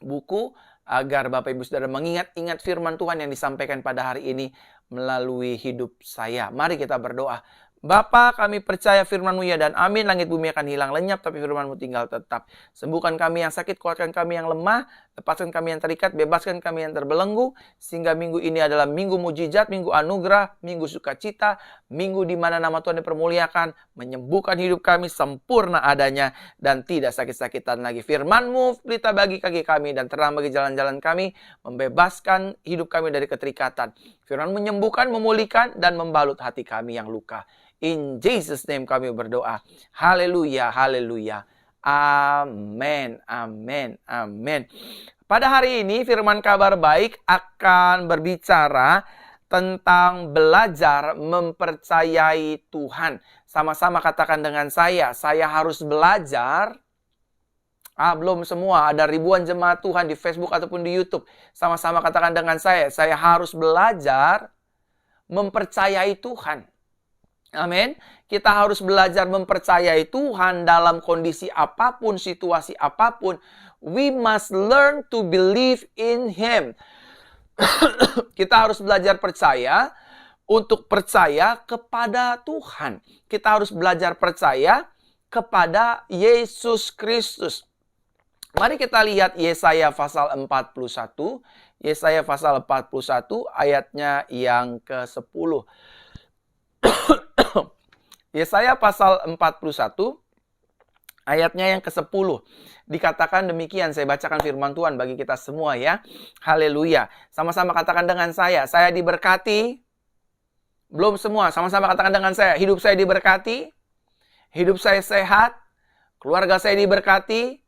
buku, agar Bapak Ibu Saudara mengingat-ingat firman Tuhan yang disampaikan pada hari ini melalui hidup saya. Mari kita berdoa. Bapa, kami percaya firman-Mu ya dan amin. Langit bumi akan hilang lenyap, tapi firman-Mu tinggal tetap. Sembuhkan kami yang sakit, kuatkan kami yang lemah, lepaskan kami yang terikat, bebaskan kami yang terbelenggu, sehingga minggu ini adalah minggu mujizat, minggu anugerah, minggu sukacita, minggu di mana nama Tuhan dipermuliakan, menyembuhkan hidup kami sempurna adanya, dan tidak sakit-sakitan lagi. Firman-Mu pelita bagi kaki kami dan terang bagi jalan-jalan kami, membebaskan hidup kami dari keterikatan. Firman menyembuhkan, memulihkan, dan membalut hati kami yang luka. In Jesus' name kami berdoa. Haleluya, haleluya. Amin, amin, amin. Pada hari ini firman kabar baik akan berbicara tentang belajar mempercayai Tuhan. Sama-sama katakan dengan saya harus belajar Belum semua. Ada ribuan jemaat Tuhan di Facebook ataupun di YouTube. Sama-sama katakan dengan saya harus belajar mempercayai Tuhan. Amin. Kita harus belajar mempercayai Tuhan dalam kondisi apapun, situasi apapun. We must learn to believe in Him. Kita harus belajar percaya untuk percaya kepada Tuhan. Kita harus belajar percaya kepada Yesus Kristus. Mari kita lihat Yesaya pasal 41. Yesaya pasal 41 ayatnya yang ke-10. Yesaya pasal 41 ayatnya yang ke-10. Dikatakan demikian, saya bacakan firman Tuhan bagi kita semua ya. Haleluya. Sama-sama katakan dengan saya diberkati. Belum semua, sama-sama katakan dengan saya, hidup saya diberkati. Hidup saya sehat. Keluarga saya diberkati.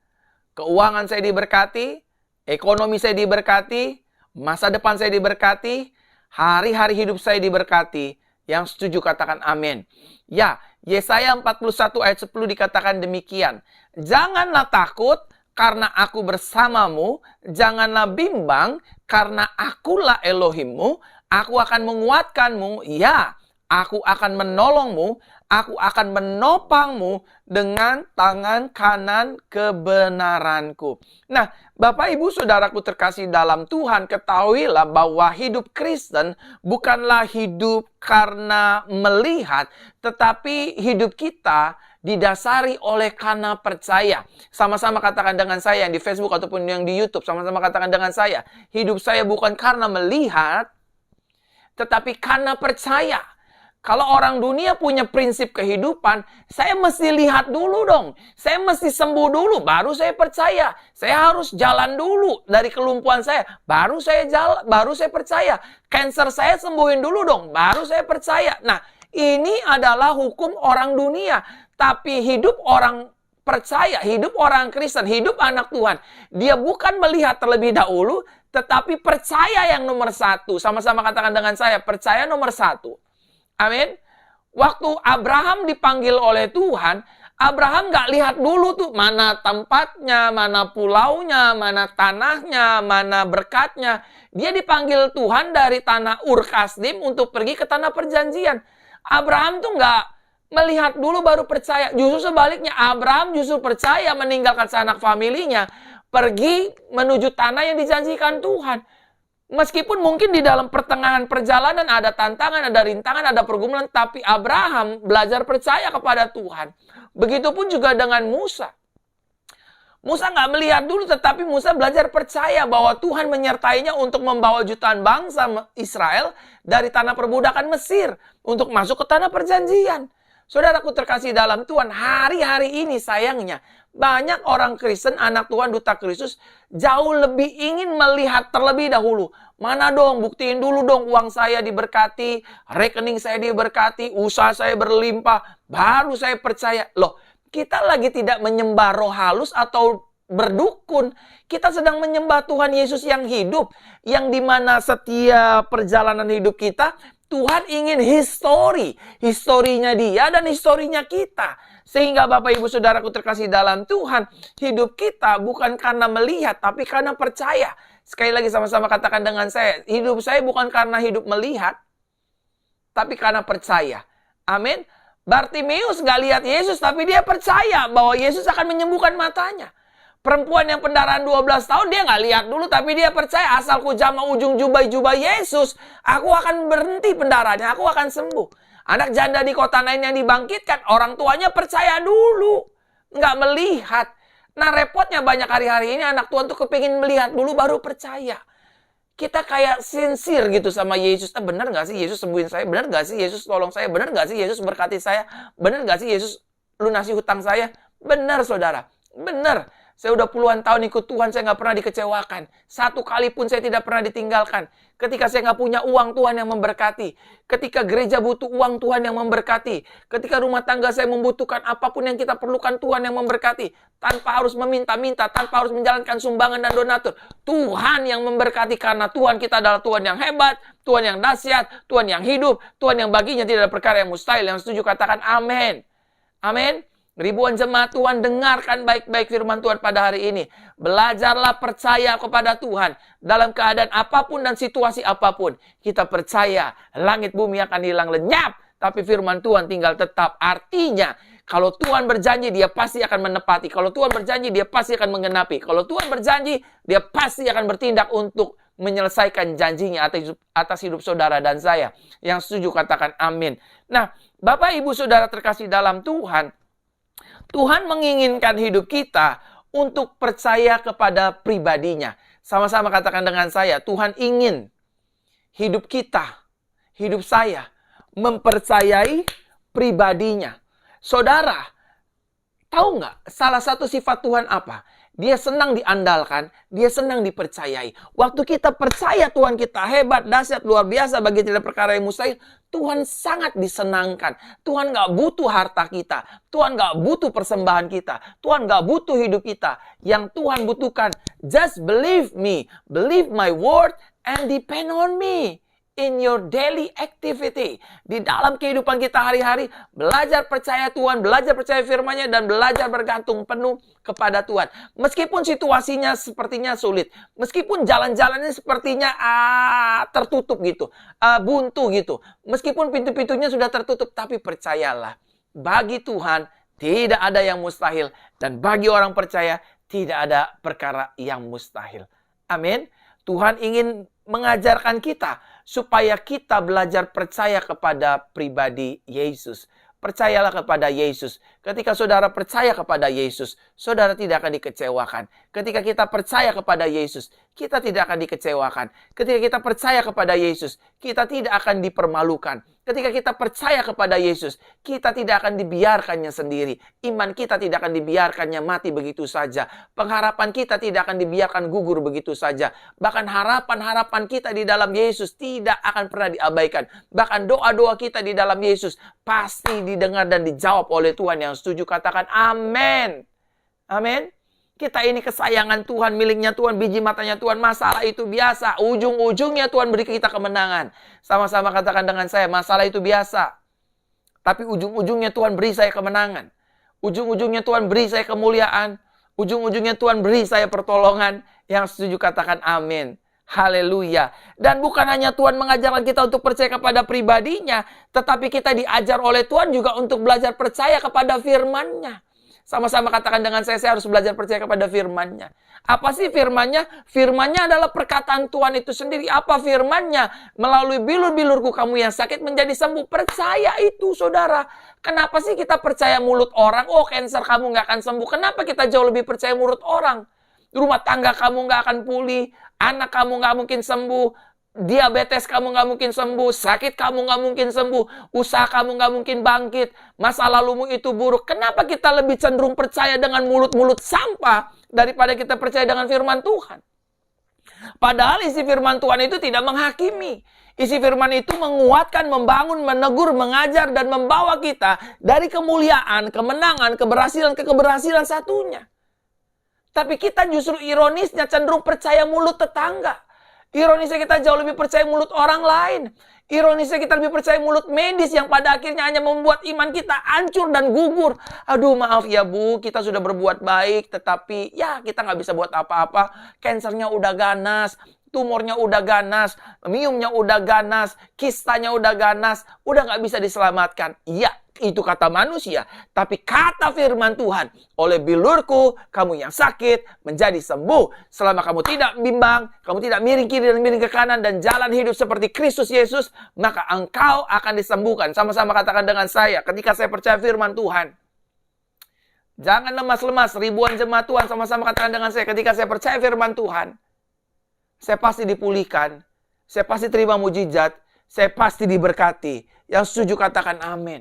Keuangan saya diberkati, ekonomi saya diberkati, masa depan saya diberkati, hari-hari hidup saya diberkati. Yang setuju katakan amin. Ya, Yesaya 41 ayat 10 dikatakan demikian. Janganlah takut karena aku bersamamu, janganlah bimbang karena akulah Elohimmu, aku akan menguatkanmu, ya, aku akan menolongmu, aku akan menopangmu dengan tangan kanan kebenaranku. Nah, Bapak Ibu Saudaraku terkasih dalam Tuhan, ketahuilah bahwa hidup Kristen bukanlah hidup karena melihat, tetapi hidup kita didasari oleh karena percaya. Sama-sama katakan dengan saya yang di Facebook ataupun yang di YouTube, sama-sama katakan dengan saya, hidup saya bukan karena melihat, tetapi karena percaya. Kalau orang dunia punya prinsip kehidupan, saya mesti lihat dulu dong. Saya mesti sembuh dulu, baru saya percaya. Saya harus jalan dulu dari kelumpuhan saya, baru saya percaya. Cancer saya sembuhin dulu dong, baru saya percaya. Nah, ini adalah hukum orang dunia. Tapi hidup orang percaya, hidup orang Kristen, hidup anak Tuhan, dia bukan melihat terlebih dahulu, tetapi percaya yang nomor satu. Sama-sama katakan dengan saya, percaya nomor satu. Amin. Waktu Abraham dipanggil oleh Tuhan, Abraham nggak lihat dulu tuh mana tempatnya, mana pulaunya, mana tanahnya, mana berkatnya. Dia dipanggil Tuhan dari tanah Ur Kasdim untuk pergi ke tanah perjanjian. Abraham tuh nggak melihat dulu baru percaya. Justru sebaliknya, Abraham justru percaya meninggalkan sanak familinya, pergi menuju tanah yang dijanjikan Tuhan. Meskipun mungkin di dalam pertengahan perjalanan ada tantangan, ada rintangan, ada pergumulan, tapi Abraham belajar percaya kepada Tuhan. Begitupun juga dengan Musa. Musa nggak melihat dulu, tetapi Musa belajar percaya bahwa Tuhan menyertainya untuk membawa jutaan bangsa Israel dari tanah perbudakan Mesir untuk masuk ke tanah perjanjian. Saudaraku terkasih dalam Tuhan, hari-hari ini sayangnya banyak orang Kristen, anak Tuhan, duta Kristus jauh lebih ingin melihat terlebih dahulu. Mana dong, buktiin dulu dong uang saya diberkati, rekening saya diberkati, usaha saya berlimpah, baru saya percaya. Loh, kita lagi tidak menyembah roh halus atau berdukun. Kita sedang menyembah Tuhan Yesus yang hidup, yang dimana setiap perjalanan hidup kita Tuhan ingin historinya dia dan historinya kita. Sehingga Bapak Ibu Saudaraku terkasih dalam Tuhan, hidup kita bukan karena melihat, tapi karena percaya. Sekali lagi sama-sama katakan dengan saya, hidup saya bukan karena hidup melihat, tapi karena percaya. Amin. Bartimeus gak lihat Yesus, tapi dia percaya bahwa Yesus akan menyembuhkan matanya. Perempuan yang pendarahan 12 tahun, dia nggak lihat dulu, tapi dia percaya asal ku jama ujung jubah Yesus, aku akan berhenti pendarahannya, aku akan sembuh. Anak janda di kota lain yang dibangkitkan, orang tuanya percaya dulu, nggak melihat. Nah repotnya banyak hari-hari ini anak Tuhan tuh kepingin melihat dulu baru percaya. Kita kayak sincere gitu sama Yesus. Benar nggak sih Yesus sembuhin saya? Benar nggak sih Yesus tolong saya? Benar nggak sih Yesus berkati saya? Benar nggak sih Yesus lunasi hutang saya? Benar saudara, benar. Saya udah puluhan tahun ikut Tuhan, saya nggak pernah dikecewakan. Satu kali pun saya tidak pernah ditinggalkan. Ketika saya nggak punya uang, Tuhan yang memberkati. Ketika gereja butuh uang, Tuhan yang memberkati. Ketika rumah tangga saya membutuhkan apapun yang kita perlukan, Tuhan yang memberkati. Tanpa harus meminta-minta, tanpa harus menjalankan sumbangan dan donatur. Tuhan yang memberkati karena Tuhan kita adalah Tuhan yang hebat, Tuhan yang dahsyat, Tuhan yang hidup, Tuhan yang baginya tidak ada perkara yang mustahil. Yang setuju katakan amin. Amin. Ribuan jemaat Tuhan, dengarkan baik-baik firman Tuhan pada hari ini. Belajarlah percaya kepada Tuhan. Dalam keadaan apapun dan situasi apapun. Kita percaya langit bumi akan hilang lenyap. Tapi firman Tuhan tinggal tetap. Artinya, kalau Tuhan berjanji, dia pasti akan menepati. Kalau Tuhan berjanji, dia pasti akan menggenapi. Kalau Tuhan berjanji, dia pasti akan bertindak untuk menyelesaikan janjinya atas hidup saudara dan saya. Yang setuju katakan amin. Nah, Bapak Ibu Saudara terkasih dalam Tuhan, Tuhan menginginkan hidup kita untuk percaya kepada pribadinya. Sama-sama katakan dengan saya, Tuhan ingin hidup kita, hidup saya, mempercayai pribadinya. Saudara, tahu nggak salah satu sifat Tuhan apa? Dia senang diandalkan, dia senang dipercayai. Waktu kita percaya Tuhan kita hebat, dahsyat, luar biasa, bagi tidak perkara yang mustahil, Tuhan sangat disenangkan. Tuhan nggak butuh harta kita. Tuhan nggak butuh persembahan kita. Tuhan nggak butuh hidup kita. Yang Tuhan butuhkan, just believe me, believe my word, and depend on me. In your daily activity. Di dalam kehidupan kita hari-hari, belajar percaya Tuhan, belajar percaya firman-Nya, dan belajar bergantung penuh kepada Tuhan. Meskipun situasinya sepertinya sulit, meskipun jalan-jalannya sepertinya tertutup gitu, buntu gitu, meskipun pintu-pintunya sudah tertutup, tapi percayalah, bagi Tuhan tidak ada yang mustahil, dan bagi orang percaya tidak ada perkara yang mustahil. Amin. Tuhan ingin mengajarkan kita supaya kita belajar percaya kepada pribadi Yesus. Percayalah kepada Yesus. Ketika saudara percaya kepada Yesus, saudara tidak akan dikecewakan. Ketika kita percaya kepada Yesus, kita tidak akan dikecewakan. Ketika kita percaya kepada Yesus, kita tidak akan dipermalukan. Ketika kita percaya kepada Yesus, kita tidak akan dibiarkannya sendiri. Iman kita tidak akan dibiarkannya mati begitu saja. Pengharapan kita tidak akan dibiarkan gugur begitu saja. Bahkan harapan-harapan kita di dalam Yesus tidak akan pernah diabaikan. Bahkan doa-doa kita di dalam Yesus pasti didengar dan dijawab oleh Tuhan. Yang setuju katakan amin. Amin. Kita ini kesayangan Tuhan, miliknya Tuhan, biji matanya Tuhan. Masalah itu biasa. Ujung-ujungnya Tuhan beri kita kemenangan. Sama-sama katakan dengan saya, masalah itu biasa. Tapi ujung-ujungnya Tuhan beri saya kemenangan. Ujung-ujungnya Tuhan beri saya kemuliaan. Ujung-ujungnya Tuhan beri saya pertolongan. Yang setuju katakan amin. Haleluya. Dan bukan hanya Tuhan mengajarkan kita untuk percaya kepada pribadinya, tetapi kita diajar oleh Tuhan juga untuk belajar percaya kepada firman-Nya. Sama-sama katakan dengan saya harus belajar percaya kepada firman-Nya. Apa sih firman-Nya? Firman-Nya adalah perkataan Tuhan itu sendiri. Apa firman-Nya? Melalui bilur-bilurku kamu yang sakit menjadi sembuh. Percaya itu, saudara. Kenapa sih kita percaya mulut orang? Oh, cancer kamu nggak akan sembuh. Kenapa kita jauh lebih percaya mulut orang? Rumah tangga kamu nggak akan pulih. Anak kamu nggak mungkin sembuh. Diabetes kamu nggak mungkin sembuh, sakit kamu nggak mungkin sembuh, usaha kamu nggak mungkin bangkit, masa lalumu itu buruk. Kenapa kita lebih cenderung percaya dengan mulut-mulut sampah daripada kita percaya dengan firman Tuhan? Padahal isi firman Tuhan itu tidak menghakimi. Isi firman itu menguatkan, membangun, menegur, mengajar, dan membawa kita dari kemuliaan, kemenangan, keberhasilan ke keberhasilan satunya. Tapi kita justru ironisnya cenderung percaya mulut tetangga. Ironisnya kita jauh lebih percaya mulut orang lain. Ironisnya kita lebih percaya mulut medis yang pada akhirnya hanya membuat iman kita hancur dan gugur. Aduh maaf ya Bu, kita sudah berbuat baik tetapi ya kita nggak bisa buat apa-apa. Kansernya udah ganas, tumornya udah ganas, miumnya udah ganas, kistanya udah ganas, udah nggak bisa diselamatkan. Iya, itu kata manusia. Tapi kata firman Tuhan, oleh bilurku kamu yang sakit menjadi sembuh. Selama kamu tidak bimbang, kamu tidak miring kiri dan miring ke kanan dan jalan hidup seperti Kristus Yesus, maka engkau akan disembuhkan. Sama-sama katakan dengan saya, ketika saya percaya firman Tuhan. Jangan lemas-lemas, ribuan jemaat Tuhan sama-sama katakan dengan saya, ketika saya percaya firman Tuhan, saya pasti dipulihkan, saya pasti terima mujizat, saya pasti diberkati. Yang setuju katakan amin.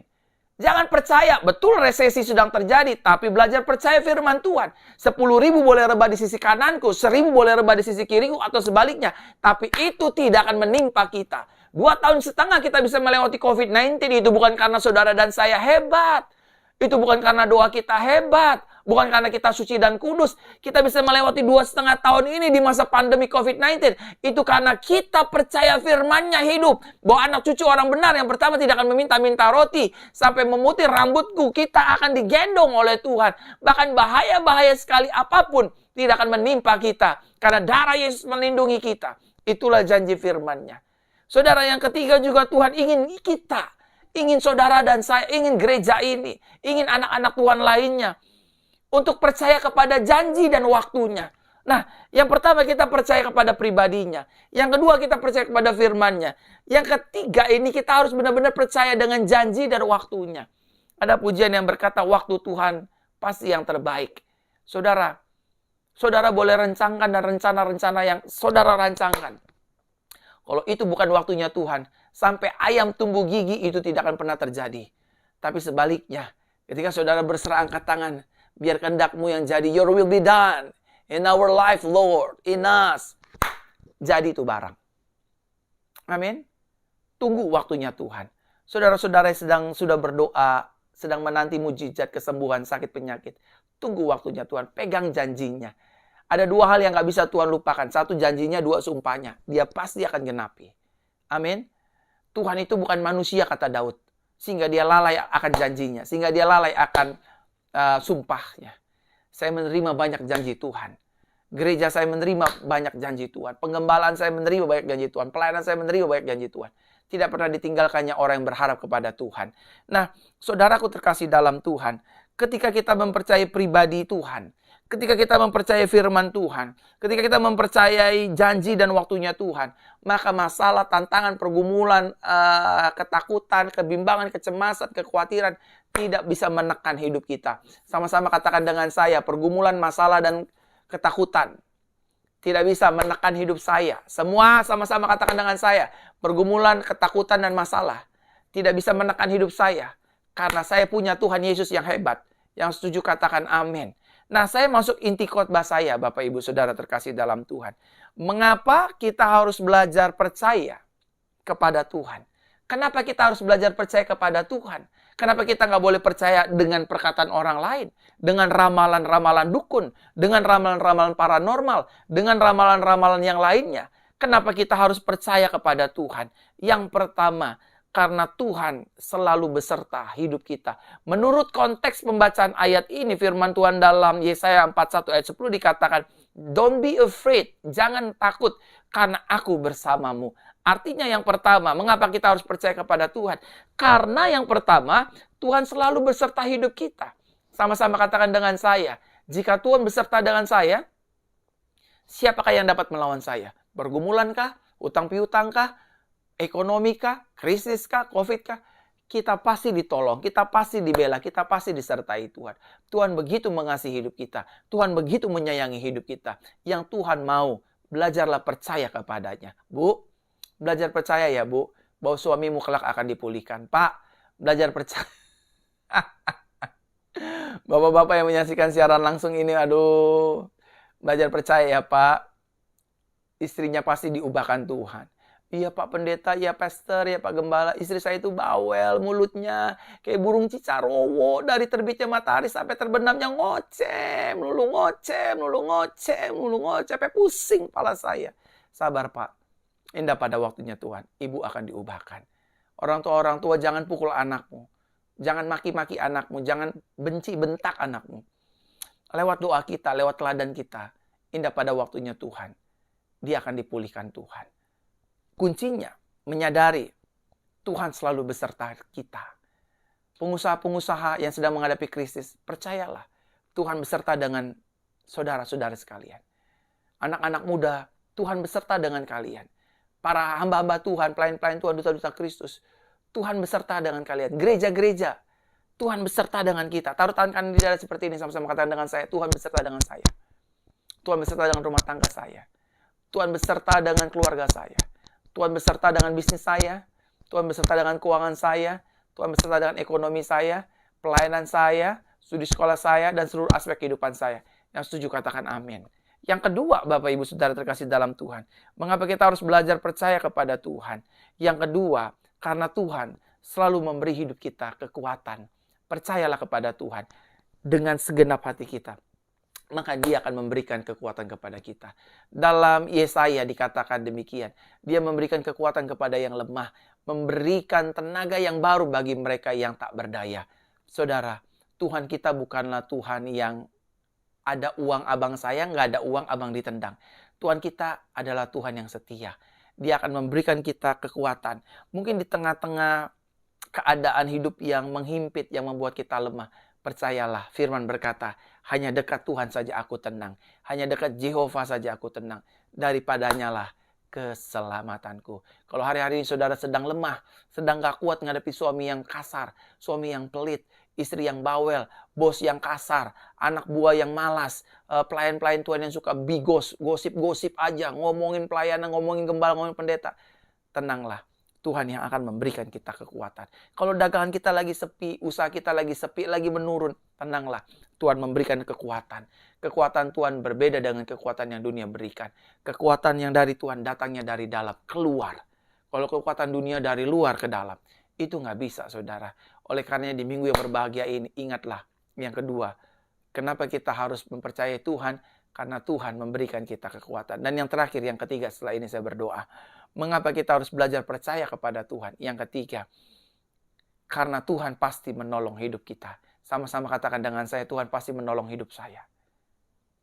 Jangan percaya, betul resesi sedang terjadi, tapi belajar percaya firman Tuhan. 10.000 boleh rebah di sisi kananku, 1.000 boleh rebah di sisi kiriku, atau sebaliknya. Tapi itu tidak akan menimpa kita. 2,5 tahun kita bisa melewati COVID-19, itu bukan karena saudara dan saya hebat. Itu bukan karena doa kita hebat. Bukan karena kita suci dan kudus, kita bisa melewati 2,5 tahun ini di masa pandemi COVID-19. Itu karena kita percaya firman-Nya hidup. Bahwa anak cucu orang benar yang pertama tidak akan meminta-minta roti. Sampai memutih rambutku, kita akan digendong oleh Tuhan. Bahkan bahaya-bahaya sekali apapun tidak akan menimpa kita. Karena darah Yesus melindungi kita. Itulah janji firman-Nya. Saudara, yang ketiga juga Tuhan ingin kita. Ingin saudara dan saya, ingin gereja ini. Ingin anak-anak Tuhan lainnya. Untuk percaya kepada janji dan waktunya. Nah, yang pertama kita percaya kepada pribadinya. Yang kedua kita percaya kepada firman-Nya. Yang ketiga ini kita harus benar-benar percaya dengan janji dan waktunya. Ada pujian yang berkata waktu Tuhan pasti yang terbaik. Saudara boleh rencangkan dan rencana-rencana yang saudara rancangkan. Kalau itu bukan waktunya Tuhan, sampai ayam tumbuh gigi itu tidak akan pernah terjadi. Tapi sebaliknya, ketika saudara berserah angkat tangan, biar kehendak-Mu yang jadi, your will be done in our life, Lord, in us. Jadi itu barang. Amin. Tunggu waktunya Tuhan. Saudara-saudara yang sudah berdoa, sedang menanti mujizat kesembuhan sakit penyakit. Tunggu waktunya Tuhan. Pegang janjinya. Ada 2 hal yang gak bisa Tuhan lupakan. 1 janjinya, 2 sumpahnya. Dia pasti akan genapi. Amin. Tuhan itu bukan manusia, kata Daud. Sehingga dia lalai akan janjinya. Sehingga dia lalai akan sumpahnya. Saya menerima banyak janji Tuhan. Gereja saya menerima banyak janji Tuhan. Penggembalaan saya menerima banyak janji Tuhan. Pelayanan saya menerima banyak janji Tuhan. Tidak pernah ditinggalkannya orang yang berharap kepada Tuhan. Nah, saudaraku terkasih dalam Tuhan. Ketika kita mempercayai pribadi Tuhan, ketika kita mempercayai firman Tuhan, ketika kita mempercayai janji dan waktunya Tuhan, maka masalah, tantangan, pergumulan, ketakutan, kebimbangan, kecemasan, kekhawatiran tidak bisa menekan hidup kita. Sama-sama katakan dengan saya, pergumulan, masalah, dan ketakutan tidak bisa menekan hidup saya. Semua sama-sama katakan dengan saya, pergumulan, ketakutan, dan masalah tidak bisa menekan hidup saya. Karena saya punya Tuhan Yesus yang hebat. Yang setuju katakan amin. Nah, saya masuk inti khotbah saya, Bapak Ibu Saudara terkasih dalam Tuhan. Mengapa kita harus belajar percaya kepada Tuhan? Kenapa kita harus belajar percaya kepada Tuhan? Kenapa kita nggak boleh percaya dengan perkataan orang lain? Dengan ramalan-ramalan dukun? Dengan ramalan-ramalan paranormal? Dengan ramalan-ramalan yang lainnya? Kenapa kita harus percaya kepada Tuhan? Yang pertama, karena Tuhan selalu beserta hidup kita. Menurut konteks pembacaan ayat ini, firman Tuhan dalam Yesaya 41 ayat 10 dikatakan, don't be afraid, jangan takut, karena aku bersamamu. Artinya yang pertama, mengapa kita harus percaya kepada Tuhan? Karena yang pertama, Tuhan selalu beserta hidup kita. Sama-sama katakan dengan saya, jika Tuhan beserta dengan saya, siapakah yang dapat melawan saya? Pergumulankah? Utang piutangkah? Ekonomi kah, krisis kah, COVID kah, kita pasti ditolong, kita pasti dibela, kita pasti disertai Tuhan. Tuhan begitu mengasihi hidup kita, Tuhan begitu menyayangi hidup kita. Yang Tuhan mau, belajarlah percaya kepadanya. Bu, belajar percaya ya Bu, bahwa suamimu kelak akan dipulihkan. Pak, belajar percaya. Bapak-bapak yang menyaksikan siaran langsung ini, aduh, belajar percaya ya Pak, istrinya pasti diubahkan Tuhan. Iya Pak Pendeta, iya Pastor, ya Pak Gembala, istri saya itu bawel mulutnya. Kayak burung cicarowo, dari terbitnya matahari sampai terbenamnya ngoceh. Melulu ngoceh, sampai pusing kepala saya. Sabar Pak, indah pada waktunya Tuhan, ibu akan diubahkan. Orang tua jangan pukul anakmu. Jangan maki-maki anakmu, jangan benci, bentak anakmu. Lewat doa kita, lewat teladan kita, indah pada waktunya Tuhan, dia akan dipulihkan Tuhan. Kuncinya menyadari Tuhan selalu beserta kita. Pengusaha-pengusaha yang sedang menghadapi krisis, percayalah Tuhan beserta dengan saudara-saudara sekalian. Anak-anak muda, Tuhan beserta dengan kalian. Para hamba-hamba Tuhan, pelayan-pelayan Tuhan, duta-duta Kristus, Tuhan beserta dengan kalian. Gereja-gereja, Tuhan beserta dengan kita. Taruh tangan kanan di dada seperti ini, sama-sama katakan dengan saya, Tuhan beserta dengan saya. Tuhan beserta dengan rumah tangga saya. Tuhan beserta dengan keluarga saya. Tuhan beserta dengan bisnis saya, Tuhan beserta dengan keuangan saya, Tuhan beserta dengan ekonomi saya, pelayanan saya, studi sekolah saya, dan seluruh aspek kehidupan saya. Yang setuju katakan amin. Yang kedua, Bapak Ibu Saudara terkasih dalam Tuhan, mengapa kita harus belajar percaya kepada Tuhan? Yang kedua, karena Tuhan selalu memberi hidup kita kekuatan. Percayalah kepada Tuhan. dengan segenap hati kita, maka Dia akan memberikan kekuatan kepada kita. Dalam Yesaya dikatakan demikian. Dia memberikan kekuatan kepada yang lemah, memberikan tenaga yang baru bagi mereka yang tak berdaya. Saudara, Tuhan kita bukanlah Tuhan yang ada uang abang sayang, nggak ada uang abang ditendang. Tuhan kita adalah Tuhan yang setia. Dia akan memberikan kita kekuatan. Mungkin di tengah-tengah keadaan hidup yang menghimpit, yang membuat kita lemah. Percayalah, firman berkata, hanya dekat Tuhan saja aku tenang. Hanya dekat Jehovah saja aku tenang. Daripadanya lah keselamatanku. Kalau hari-hari ini saudara sedang lemah, sedang gak kuat menghadapi suami yang kasar, suami yang pelit, istri yang bawel, bos yang kasar, anak buah yang malas, pelayan-pelayan Tuhan yang suka bigos, gosip-gosip aja, ngomongin pelayanan, ngomongin gembala, ngomongin pendeta. Tenanglah. Tuhan yang akan memberikan kita kekuatan. Kalau dagangan kita lagi sepi, usaha kita lagi sepi, lagi menurun, tenanglah. Tuhan memberikan kekuatan. Kekuatan Tuhan berbeda dengan kekuatan yang dunia berikan. Kekuatan yang dari Tuhan datangnya dari dalam, keluar. Kalau kekuatan dunia dari luar ke dalam, itu nggak bisa, saudara. Oleh karenanya di minggu yang berbahagia ini, ingatlah yang kedua. Kenapa kita harus mempercayai Tuhan? Karena Tuhan memberikan kita kekuatan. Dan yang terakhir, yang ketiga, setelah ini saya berdoa. Mengapa kita harus belajar percaya kepada Tuhan? Yang ketiga, karena Tuhan pasti menolong hidup kita. Sama-sama katakan dengan saya, Tuhan pasti menolong hidup saya.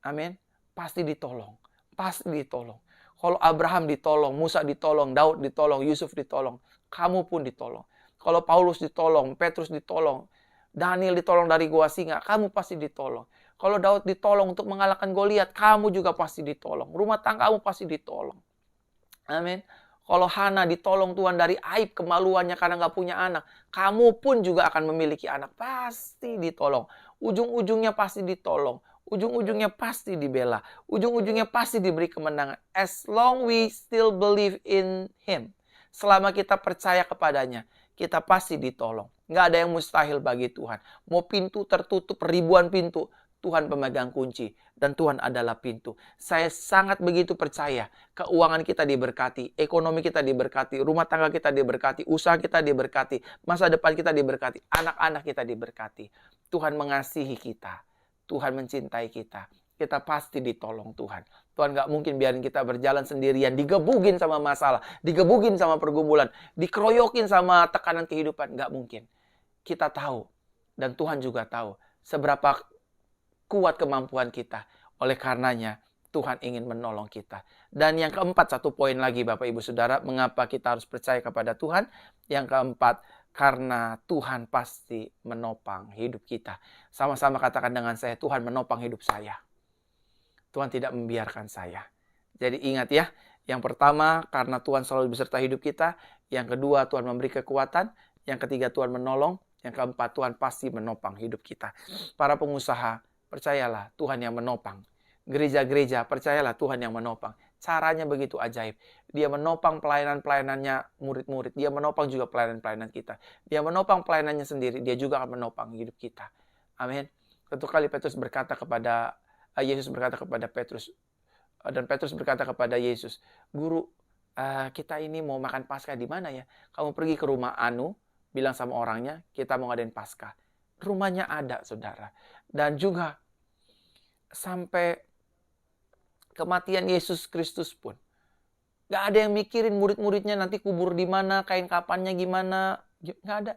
Amin. Pasti ditolong. Pasti ditolong. Kalau Abraham ditolong, Musa ditolong, Daud ditolong, Yusuf ditolong, kamu pun ditolong. Kalau Paulus ditolong, Petrus ditolong, Daniel ditolong dari gua singa, kamu pasti ditolong. Kalau Daud ditolong untuk mengalahkan Goliat, kamu juga pasti ditolong. Rumah tanggamu pasti ditolong. Amin. Kalau Hana ditolong Tuhan dari aib kemaluannya karena nggak punya anak, kamu pun juga akan memiliki anak. Pasti ditolong. Ujung-ujungnya pasti ditolong. Ujung-ujungnya pasti dibela. Ujung-ujungnya pasti diberi kemenangan. As long we still believe in Him. Selama kita percaya kepadanya, kita pasti ditolong. Nggak ada yang mustahil bagi Tuhan. Mau pintu tertutup, ribuan pintu, Tuhan pemegang kunci. Dan Tuhan adalah pintu. Saya sangat begitu percaya. Keuangan kita diberkati. Ekonomi kita diberkati. Rumah tangga kita diberkati. Usaha kita diberkati. Masa depan kita diberkati. Anak-anak kita diberkati. Tuhan mengasihi kita. Tuhan mencintai kita. Kita pasti ditolong Tuhan. Tuhan gak mungkin biarin kita berjalan sendirian. Digebugin sama masalah. Digebugin sama pergumulan. Dikeroyokin sama tekanan kehidupan. Gak mungkin. Kita tahu. Dan Tuhan juga tahu. Seberapa kuat kemampuan kita. Oleh karenanya, Tuhan ingin menolong kita. Dan yang keempat, satu poin lagi Bapak Ibu Saudara, mengapa kita harus percaya kepada Tuhan? Yang keempat, karena Tuhan pasti menopang hidup kita. Sama-sama katakan dengan saya, Tuhan menopang hidup saya. Tuhan tidak membiarkan saya. Jadi ingat ya, yang pertama, karena Tuhan selalu beserta hidup kita. Yang kedua, Tuhan memberi kekuatan. Yang ketiga, Tuhan menolong. Yang keempat, Tuhan pasti menopang hidup kita. Para pengusaha, percayalah Tuhan yang menopang. Gereja-gereja, percayalah Tuhan yang menopang. Caranya begitu ajaib. Dia menopang pelayanan-pelayanannya murid-murid. Dia menopang juga pelayanan-pelayanan kita. Dia menopang pelayanannya sendiri. Dia juga akan menopang hidup kita. Amin. Satu kali Yesus berkata kepada Petrus. Dan Petrus berkata kepada Yesus, Guru, kita ini mau makan Paskah di mana ya? Kamu pergi ke rumah Anu, bilang sama orangnya, kita mau ngadain Paskah. Rumahnya ada, saudara. Dan juga sampai kematian Yesus Kristus pun. Gak ada yang mikirin murid-muridnya nanti kubur di mana, kain kapannya gimana. Gak ada.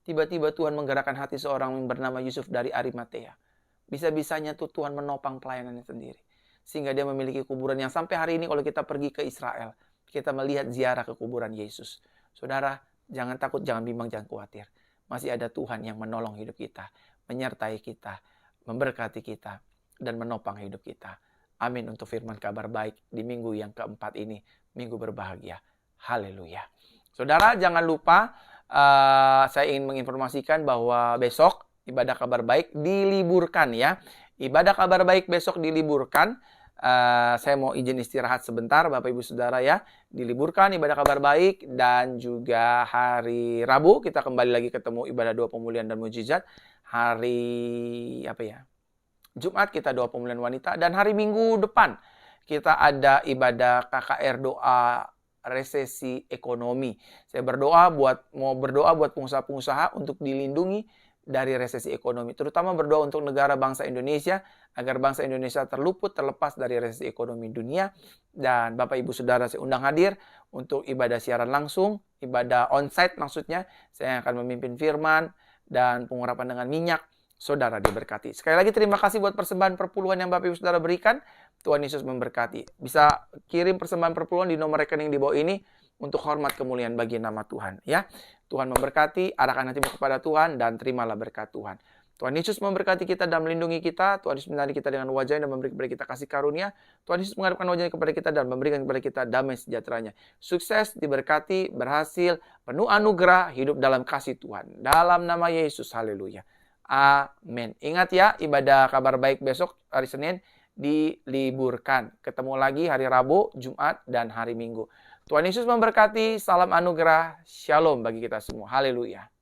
Tiba-tiba Tuhan menggerakkan hati seorang yang bernama Yusuf dari Arimatea. Bisa-bisanya tuh Tuhan menopang pelayanannya sendiri. Sehingga dia memiliki kuburan yang sampai hari ini kalau kita pergi ke Israel, kita melihat ziarah ke kuburan Yesus. Saudara, jangan takut, jangan bimbang, jangan khawatir. Masih ada Tuhan yang menolong hidup kita, menyertai kita, memberkati kita, dan menopang hidup kita. Amin untuk firman kabar baik di minggu yang keempat ini, minggu berbahagia. Haleluya. Saudara, jangan lupa, saya ingin menginformasikan bahwa besok ibadah kabar baik diliburkan ya. Ibadah kabar baik besok diliburkan. Saya mau izin istirahat sebentar Bapak Ibu Saudara ya. Diliburkan ibadah kabar baik. Dan juga hari Rabu kita kembali lagi ketemu ibadah doa pemulihan dan mujizat. Hari Jumat kita doa pemulihan wanita. Dan hari Minggu depan kita ada ibadah KKR doa resesi ekonomi. Saya mau berdoa buat pengusaha-pengusaha untuk dilindungi dari resesi ekonomi. Terutama berdoa untuk negara bangsa Indonesia, agar bangsa Indonesia terlepas dari resesi ekonomi dunia. Dan Bapak Ibu Saudara saya undang hadir untuk ibadah siaran langsung, ibadah onsite maksudnya. Saya akan memimpin firman dan pengurapan dengan minyak. Saudara diberkati. Sekali lagi terima kasih buat persembahan perpuluhan yang Bapak Ibu Saudara berikan. Tuhan Yesus memberkati. Bisa kirim persembahan perpuluhan di nomor rekening di bawah ini untuk hormat kemuliaan bagi nama Tuhan. Ya, Tuhan memberkati. Arahkan hatimu kepada Tuhan dan terimalah berkat Tuhan. Tuhan Yesus memberkati kita dan melindungi kita. Tuhan Yesus menyertai kita dengan wajahnya dan memberi kepada kita kasih karunia. Tuhan Yesus menghadapkan wajahnya kepada kita dan memberikan kepada kita damai sejahteranya. Sukses, diberkati, berhasil, penuh anugerah, hidup dalam kasih Tuhan. Dalam nama Yesus, haleluya. Amin. Ingat ya, ibadah kabar baik besok hari Senin diliburkan. Ketemu lagi hari Rabu, Jumat, dan hari Minggu. Tuhan Yesus memberkati. Salam anugerah. Shalom bagi kita semua. Haleluya.